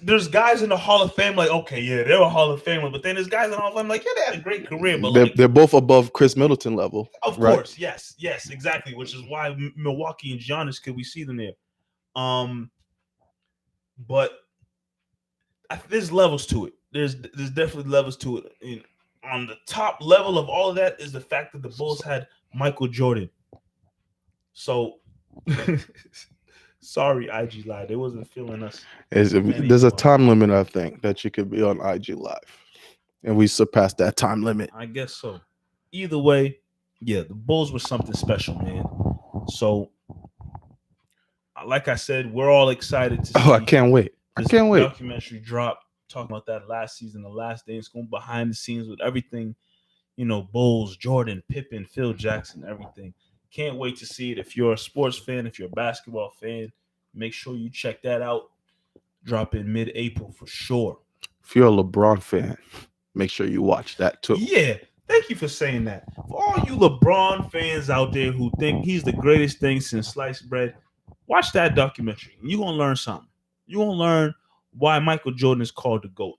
there's guys in the Hall of Fame like, okay, they're a Hall of Famer, but then there's guys in the Hall of Fame like, they had a great career, but they're both above Chris Middleton level. Of course, yes, exactly, which is why Milwaukee and Giannis, could we see them there? But there's levels to it. There's definitely levels to it. And on the top level of all of that is the fact that the Bulls had Michael Jordan. So. Sorry, IG Live. They wasn't feeling us. There's a time limit, I think, that you could be on IG Live. And we surpassed that time limit. I guess so. Either way, the Bulls were something special, man. So, like I said, we're all excited to see. I can't wait. Documentary drop, talking about that last season, the last day. It's going behind the scenes with everything, Bulls, Jordan, Pippen, Phil Jackson, everything. Can't wait to see it. If you're a sports fan, if you're a basketball fan, make sure you check that out. Drop in mid-April for sure. If you're a LeBron fan, make sure you watch that too. Yeah, thank you for saying that. For all you LeBron fans out there who think he's the greatest thing since sliced bread, watch that documentary. You're going to learn something. You're going to learn why Michael Jordan is called the GOAT.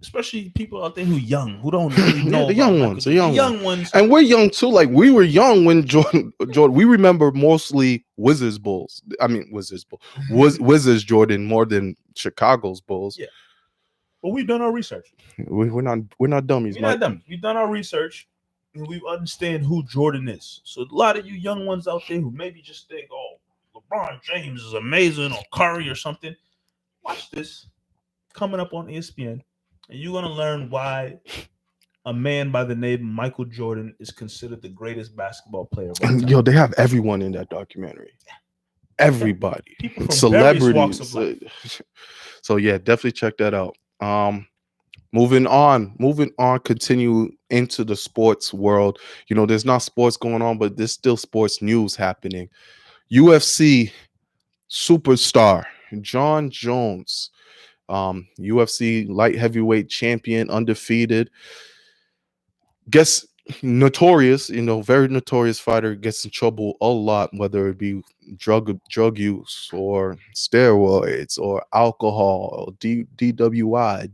especially people out there who young, who don't really Yeah, know the about young Michael ones, the Jordan. The young ones. young ones, And we're young too. Like we were young when Jordan. We remember mostly Wizards Bulls. I mean Wizards Bull. Wizards Jordan more than Chicago's Bulls. yeah. But we've done our research. We're not dummies, We're not Mike. dumb. We've done our research, and we understand who Jordan is. So a lot of you young ones out there who maybe just think, "Oh, LeBron James is amazing," or Curry or something. Watch this coming up on ESPN, and you're gonna learn why a man by the name of Michael Jordan is considered the greatest basketball player of all And time. yo, they have everyone in that documentary. Everybody, People from various walks of celebrities. life. So yeah, definitely check that out. Moving on, continue into the sports world. There's not sports going on, but there's still sports news happening. UFC superstar John Jones, UFC light heavyweight champion, undefeated, gets notorious, very notorious fighter, gets in trouble a lot, whether it be drug use or steroids or alcohol or DWI.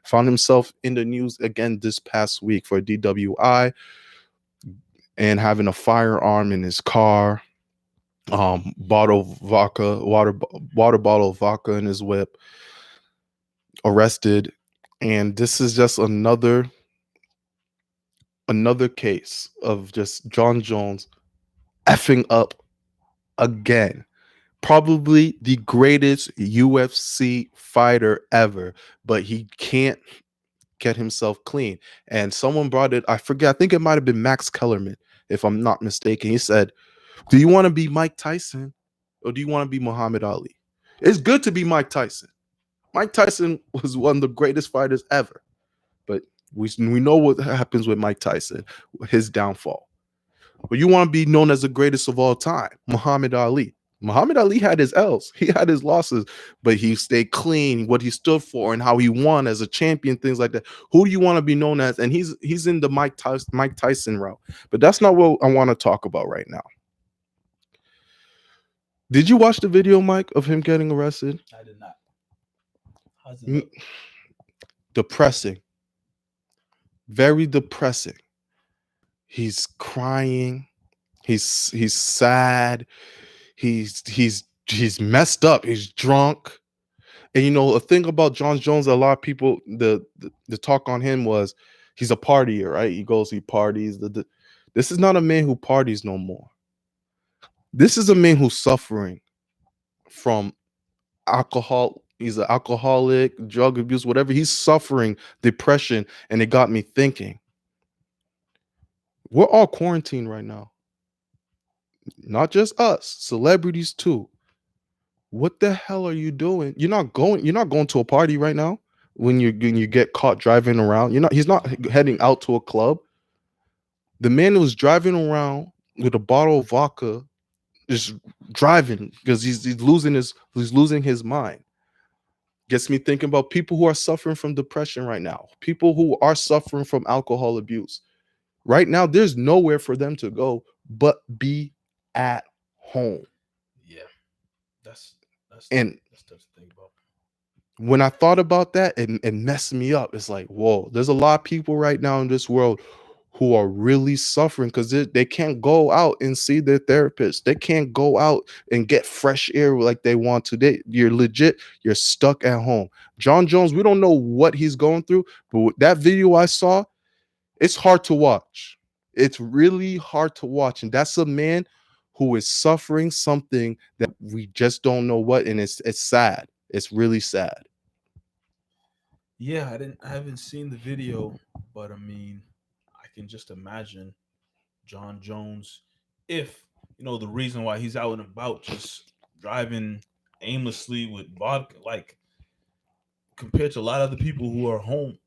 Found himself in the news again this past week for DWI and having a firearm in his car, bottle of vodka, water bottle of vodka in his whip, arrested. And this is just another case of just John Jones effing up again. Probably the greatest UFC fighter ever, but he can't get himself clean. And someone brought it, I forget, I think it might have been Max Kellerman, if I'm not mistaken. He said, "Do you want to be Mike Tyson or do you want to be Muhammad Ali?" It's good to be Mike Tyson. Mike Tyson was one of the greatest fighters ever. But we know what happens with Mike Tyson, his downfall. But you want to be known as the greatest of all time, Muhammad Ali. Muhammad Ali had his L's, he had his losses, but he stayed clean, what he stood for and how he won as a champion, things like that. Who do you want to be known as? And he's in the Mike Tyson route. But that's not what I want to talk about right now. Did you watch the video, Mike, of him getting arrested? I did not. How's it look? Depressing. Very depressing. He's crying. He's sad. He's messed up. He's drunk. And a thing about John Jones, a lot of people, the talk on him was he's a partier, right? He parties. This is not a man who parties no more. This is a man who's suffering from alcohol. He's an alcoholic, drug abuse, whatever. He's suffering depression. And it got me thinking, we're all quarantined right now. Not just us, celebrities too. What the hell are you doing? You're not going to a party right now when you get caught driving around. He's not heading out to a club. The man was driving around with a bottle of vodka, just driving because he's losing his mind. Gets me thinking about people who are suffering from depression right now, people who are suffering from alcohol abuse. Right now, there's nowhere for them to go but be at home. Yeah, that's tough to think about. When I thought about that, it messed me up. It's like, whoa, there's a lot of people right now in this world who are really suffering because they can't go out and see their therapist. They can't go out and get fresh air like they want to. You're stuck at home. John Jones, we don't know what he's going through, but with that video I saw, it's hard to watch. It's really hard to watch. And that's a man who is suffering something that we just don't know what. And it's sad. It's really sad. Yeah, I haven't seen the video, but I mean, I can just imagine John Jones, if the reason why he's out and about just driving aimlessly with vodka, like compared to a lot of the people who are home.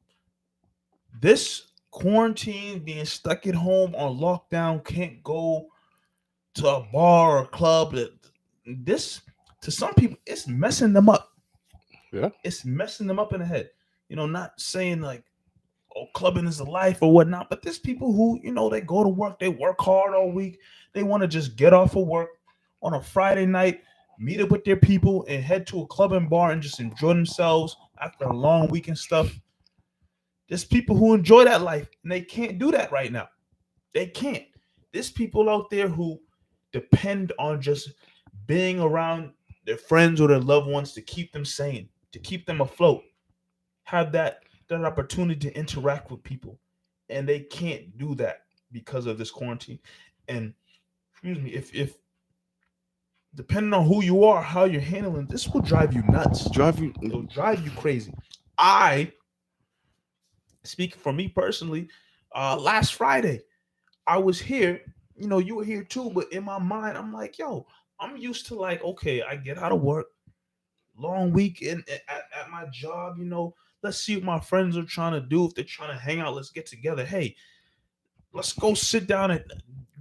This quarantine, being stuck at home on lockdown, can't go to a bar or club. This, to some people, it's messing them up. Yeah. It's messing them up in the head. Not saying like, oh, clubbing is a life or whatnot, but there's people who, they go to work, they work hard all week. They want to just get off of work on a Friday night, meet up with their people and head to a club and bar and just enjoy themselves after a long week and stuff. There's people who enjoy that life and they can't do that right now. They can't. There's people out there who depend on just being around their friends or their loved ones to keep them sane, to keep them afloat, have that opportunity to interact with people, and they can't do that because of this quarantine. And excuse me, if depending on who you are, how you're handling this will drive you nuts. It'll drive you crazy. I speak for me personally. Last Friday, I was here. You know, you were here too, but in my mind, I'm like, yo, I'm used to like, okay, I get out of work, long weekend at my job. You know, let's see what my friends are trying to do. If they're trying to hang out, let's get together. Hey, let's go sit down at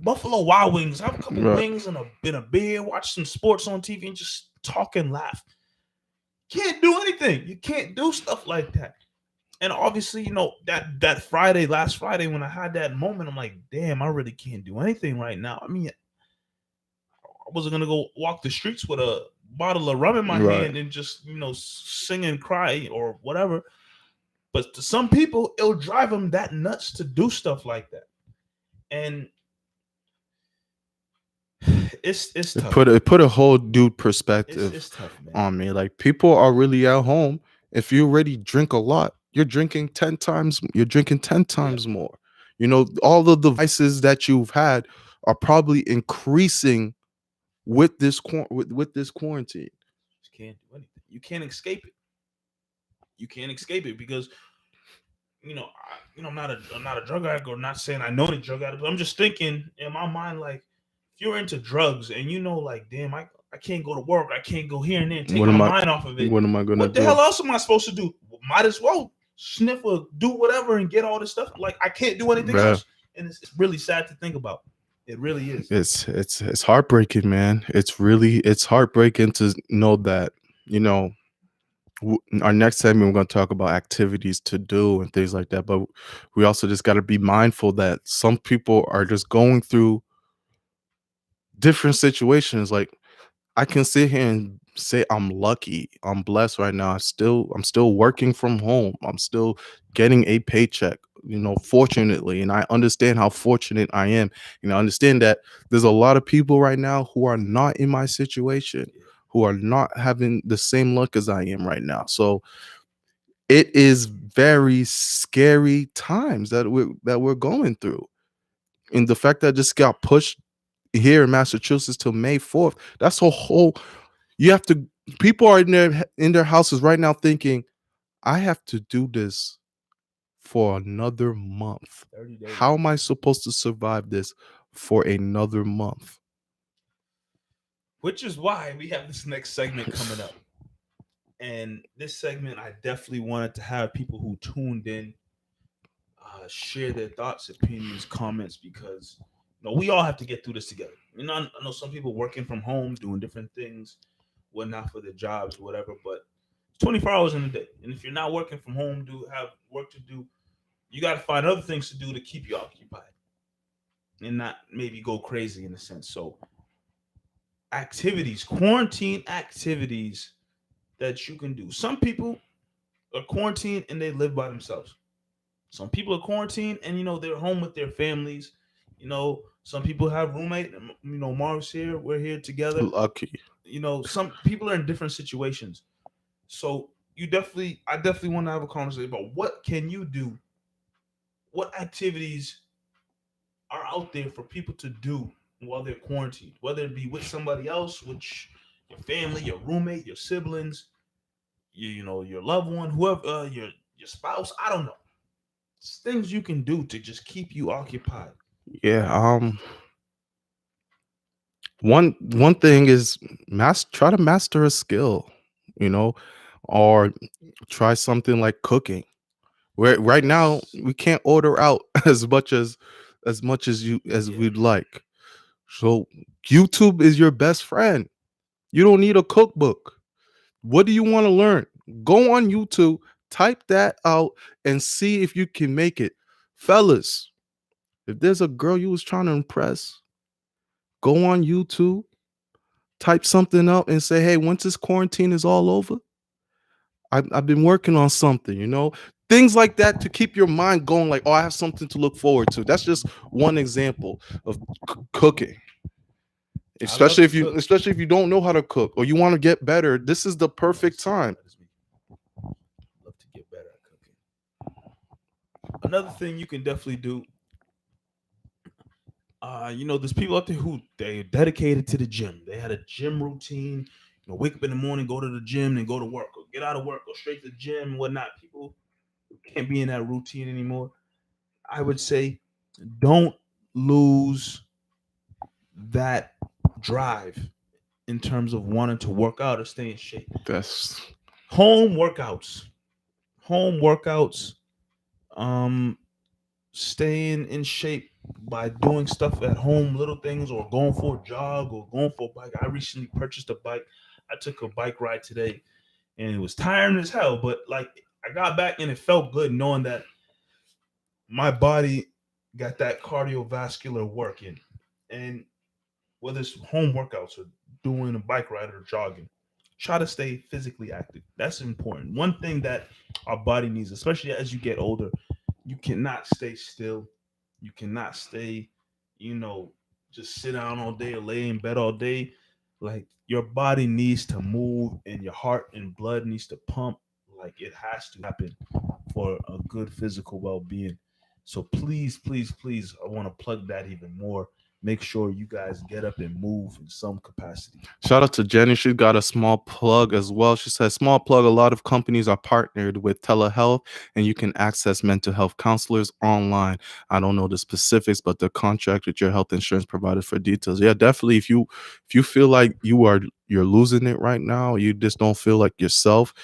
Buffalo Wild Wings, have a couple Right. wings and a beer, watch some sports on TV, and just talk and laugh. Can't do anything. You can't do stuff like that. And obviously, you know, that Friday, last Friday, when I had that moment, I'm like, damn, I really can't do anything right now. I mean, I wasn't gonna go walk the streets with a bottle of rum in my Right. hand and just, you know, sing and cry or whatever. But to some people, it'll drive them that nuts to do stuff like that. And it's It tough. put a whole new perspective It's tough, man. on me. Like, people are really at home. If you already drink a lot, you're drinking 10 times. You're drinking 10 times more. You know, all the devices that you've had are probably increasing with with this quarantine. You can't do anything. You can't escape it. You can't escape it because I'm not a drug addict or not saying I know any drug addict, but I'm just thinking in my mind like if you're into drugs and you know like damn I can't go to work, I can't go here and there and take What my am I? mind off of it. What am I gonna What the do? hell else am I supposed to do? Might as well sniff or do whatever and get all this stuff. Like I can't do anything Bruh. else. And it's really sad to think about. It really is. It's heartbreaking, man. It's heartbreaking to know that, you know, our next segment we're going to talk about activities to do and things like that, but we also just got to be mindful that some people are just going through different situations. Like, I can sit here and say I'm lucky, I'm blessed right now. I'm still working from home. I'm still getting a paycheck, you know, fortunately, and I understand how fortunate I am. And I understand that there's a lot of people right now who are not in my situation, who are not having the same luck as I am right now. So it is very scary times that we're going through. And the fact that I just got pushed here in Massachusetts till May 4th, that's a whole you have to people are in their houses right now thinking, I have to do this for another month. 30 days. How am I supposed to survive this for another month? Which is why we have this next segment coming up. And this segment, I definitely wanted to have people who tuned in share their thoughts, opinions, comments, because we all have to get through this together. I know some people working from home, doing different things, whatnot for their jobs, whatever, but it's 24 hours in a day. And if you're not working from home, have work to do, you got to find other things to do to keep you occupied and not maybe go crazy in a sense. So quarantine activities that you can do. Some people are quarantined and they live by themselves. Some people are quarantined and they're home with their families. Some people have roommate. Marv's here. We're here together. Lucky. Some people are in different situations. So I definitely want to have a conversation about what can you do? What activities are out there for people to do while they're quarantined? Whether it be with somebody else, which your family, your roommate, your siblings, your loved one, whoever, your spouse. I don't know. It's things you can do to just keep you occupied. Yeah. One thing is try to master a skill, you know, or try something like cooking. Where right now we can't order out as much as we'd like. So YouTube is your best friend. You don't need a cookbook. What do you want to learn? Go on YouTube, type that out, and see if you can make it. Fellas, if there's a girl you was trying to impress, go on YouTube, type something up, and say, hey, once this quarantine is all over, I've been working on something, things like that to keep your mind going, like, oh, I have something to look forward to. That's just one example of cooking. I love especially to if you cook. especially if you don't know how to cook or you want to get better. This is the perfect time. That is me. Love to get better at cooking. Another thing you can definitely do, there's people out there who they dedicated to the gym. They had a gym routine. Wake up in the morning, go to the gym, and go to work, or get out of work, go straight to the gym, and whatnot. People can't be in that routine anymore. I would say, don't lose that drive in terms of wanting to work out or stay in shape. That's Home workouts, home workouts, um, staying in shape by doing stuff at home, little things, or going for a jog or going for a bike. I recently purchased a bike. I took a bike ride today, and it was tiring as hell. But like, I got back and it felt good knowing that my body got that cardiovascular working. And whether it's home workouts or doing a bike ride or jogging, try to stay physically active. That's important. One thing that our body needs, especially as you get older, you cannot stay still. You cannot stay, you know, just sit down all day or lay in bed all day. Like, your body needs to move and your heart and blood needs to pump. Like, it has to happen for a good physical well being. So please, please, please, I want to plug that even more. Make sure you guys get up and move in some capacity. Shout out to Jenny. She got a small plug as well. She says, small plug. A lot of companies are partnered with telehealth and you can access mental health counselors online. I don't know the specifics, but the contract with your health insurance provider for details. Yeah, definitely. If you feel like you're losing it right now, you just don't feel like yourself,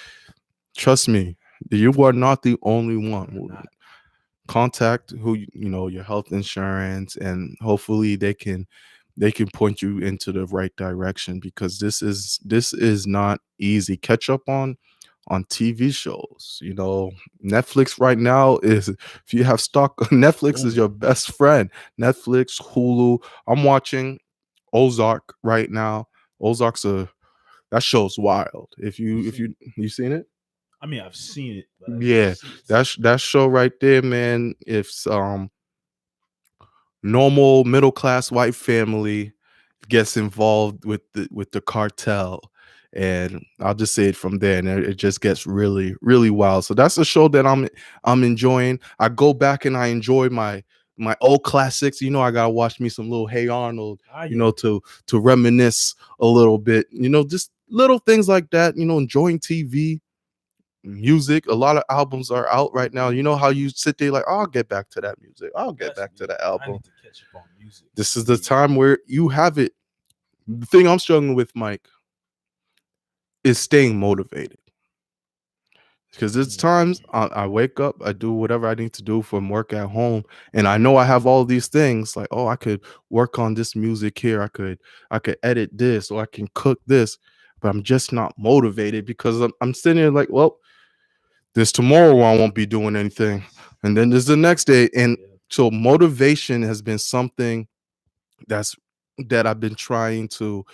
trust me, you are not the only one. Contact your health insurance, and hopefully they can point you into the right direction, because this is not easy. Catch up on TV shows. Netflix right now is, if you have stock, Netflix is Booming. your best friend. Netflix, Hulu. I'm watching Ozark right now. Ozark's a that show's wild. If You you if seen you it? you seen it? I mean, I've seen it, but I didn't Yeah, see it. that show right there, man. If normal middle class white family gets involved with the cartel, and I'll just say it from there, and it just gets really really wild. So that's a show that I'm enjoying. I go back and I enjoy my old classics. I gotta watch me some little Hey Arnold, Ah, yeah. to reminisce a little bit. Just little things like that. Enjoying TV, music. A lot of albums are out right now. You know how you sit there like, oh, I'll get back to that music, I'll get That's back to me. that I album. need to catch up on music. This is the Really. time where you have it. The thing I'm struggling with, Mike, is staying motivated, because there's Mm. times I wake up, I do whatever I need to do from work at home, and I know I have all these things, like, oh, I could work on this music here, I could edit this, or I can cook this, but I'm just not motivated, because I'm sitting here like, well, there's tomorrow where I won't be doing anything, and then there's the next day. And Yeah. so motivation has been something that's that I've been trying to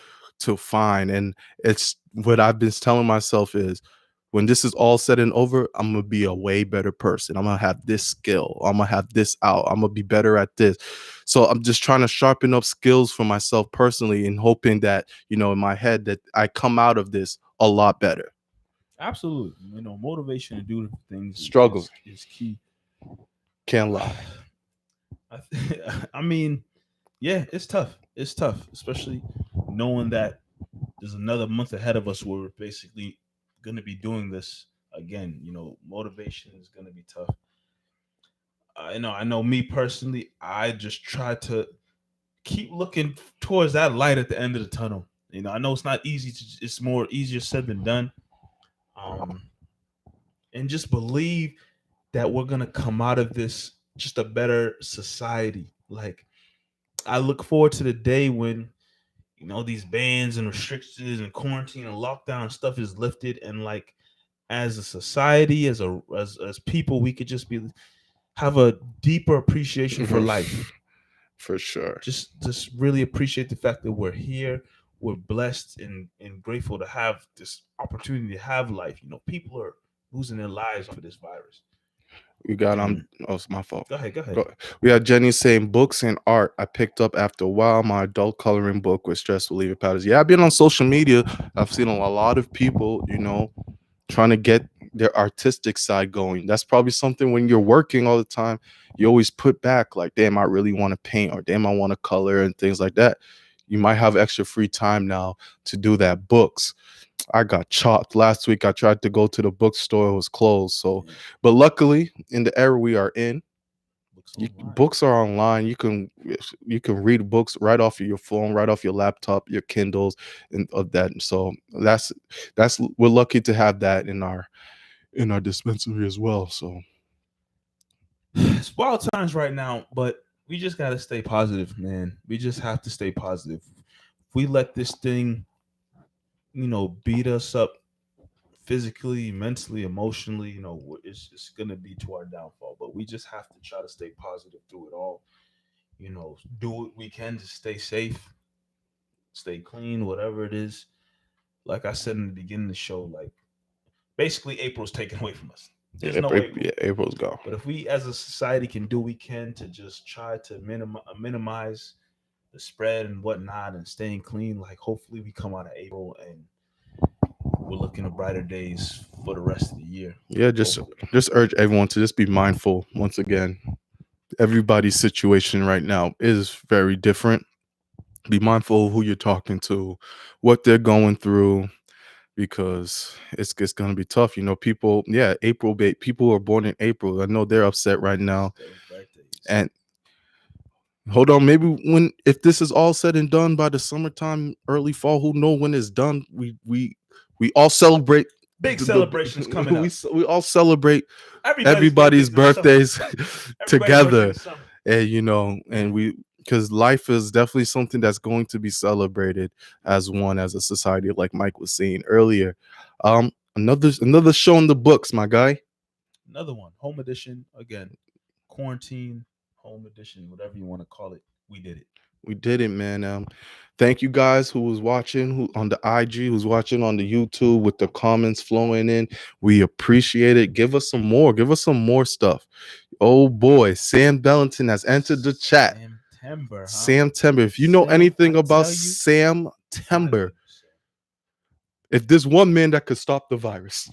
find. And it's what I've been telling myself is, when this is all said and over, I'm gonna be a way better person. I'm gonna have this skill. I'm gonna have this out. I'm gonna be better at this. So I'm just trying to sharpen up skills for myself personally, and hoping that, in my head, that I come out of this a lot better. Absolutely. Motivation to do different things Struggle. is key. Can't lie. I mean, yeah, it's tough. It's tough, especially knowing that there's another month ahead of us where we're basically going to be doing this again. Motivation is going to be tough. I know me personally, I just try to keep looking towards that light at the end of the tunnel. I know it's not easy it's more easier said than done. Um, and just believe that we're going to come out of this just a better society. Like, I look forward to the day when these bans and restrictions and quarantine and lockdown stuff is lifted, and like, as a society, as people, we could just be have a deeper appreciation for life. For sure. Just really appreciate the fact that we're here. We're blessed and grateful to have this opportunity to have life. People are losing their lives for this virus. We got And oh, it's my fault. go ahead, go ahead. Go. We had Jenny saying books and art I picked up after a while. My adult coloring book with stress reliever powders. Yeah, I've been on social media. I've seen a lot of people, trying to get their artistic side going. That's probably something when you're working all the time, you always put back like, damn, I really want to paint, or damn, I want to color and things like that. You might have extra free time now to do that. Books. I got chopped last week. I tried to go to the bookstore, it was closed. So, but luckily, in the era we are in, books are online. You can read books right off of your phone, right off your laptop, your Kindles, and of that. So that's we're lucky to have that in our dispensary as well. So It's wild times right now, but we just gotta stay positive, man. We just have to stay positive. If we let this thing, beat us up physically, mentally, emotionally, it's gonna be to our downfall. But we just have to try to stay positive through it all. Do what we can to stay safe, stay clean, whatever it is. Like I said in the beginning of the show, like basically April's taken away from us. There's no April. Yeah, April's gone. But if we as a society can do what we can to just try to minimize the spread and whatnot and staying clean, like hopefully we come out of April and we're looking at brighter days for the rest of the year. Yeah, just urge everyone to just be mindful. Once again, everybody's situation right now is very different. Be mindful of who you're talking to, what they're going through, because it's gonna be tough. People, April people who are born in April, I know they're upset right now. And hold on, maybe if this is all said and done by the summertime, early fall, who know when it's done, we all celebrate. Big celebrations coming up. We all celebrate everybody's birthdays together, and we, because life is definitely something that's going to be celebrated as a society, like Mike was saying earlier. Another show in the books, my guy. Another one, home edition again, quarantine home edition, whatever you want to call it. We did it, man. Thank you guys who was watching, who on the IG, who's watching on the YouTube, with the comments flowing in. We appreciate it. Give us some more stuff. Oh boy, Sam Bellington has entered the chat. Sam Tember. If you know anything about Sam Tember, if there's one man that could stop the virus,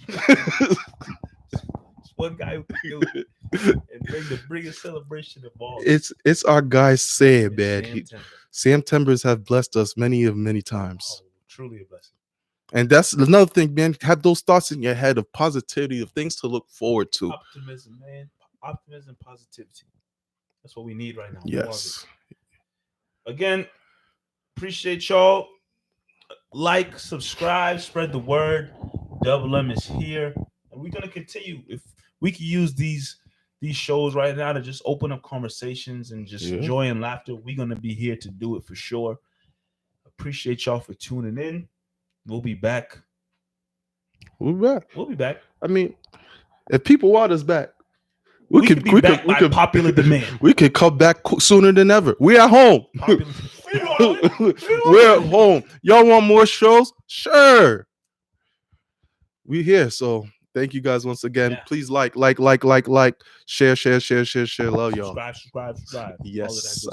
one guy who can do it and bring the biggest celebration of all. It's our guy Sam, man. Sam Timbers have blessed us many times. Oh, truly a blessing. And that's another thing, man. Have those thoughts in your head of positivity, of things to look forward to. Optimism, man. Optimism, positivity. That's what we need right now. Yes. Again, appreciate y'all. Like, subscribe, spread the word. Double M is here. And we're gonna continue. If we can use these shows right now to just open up conversations and just joy and laughter, we're gonna be here to do it for sure. Appreciate y'all for tuning in. We'll be back. We'll be back. I mean, if people want us back, we could be back by popular demand. We could come back sooner than ever. We at home. We're at home. Y'all want more shows? Sure. We here. So thank you guys once again. Yeah. Please like, share. Love y'all. Subscribe. Yes.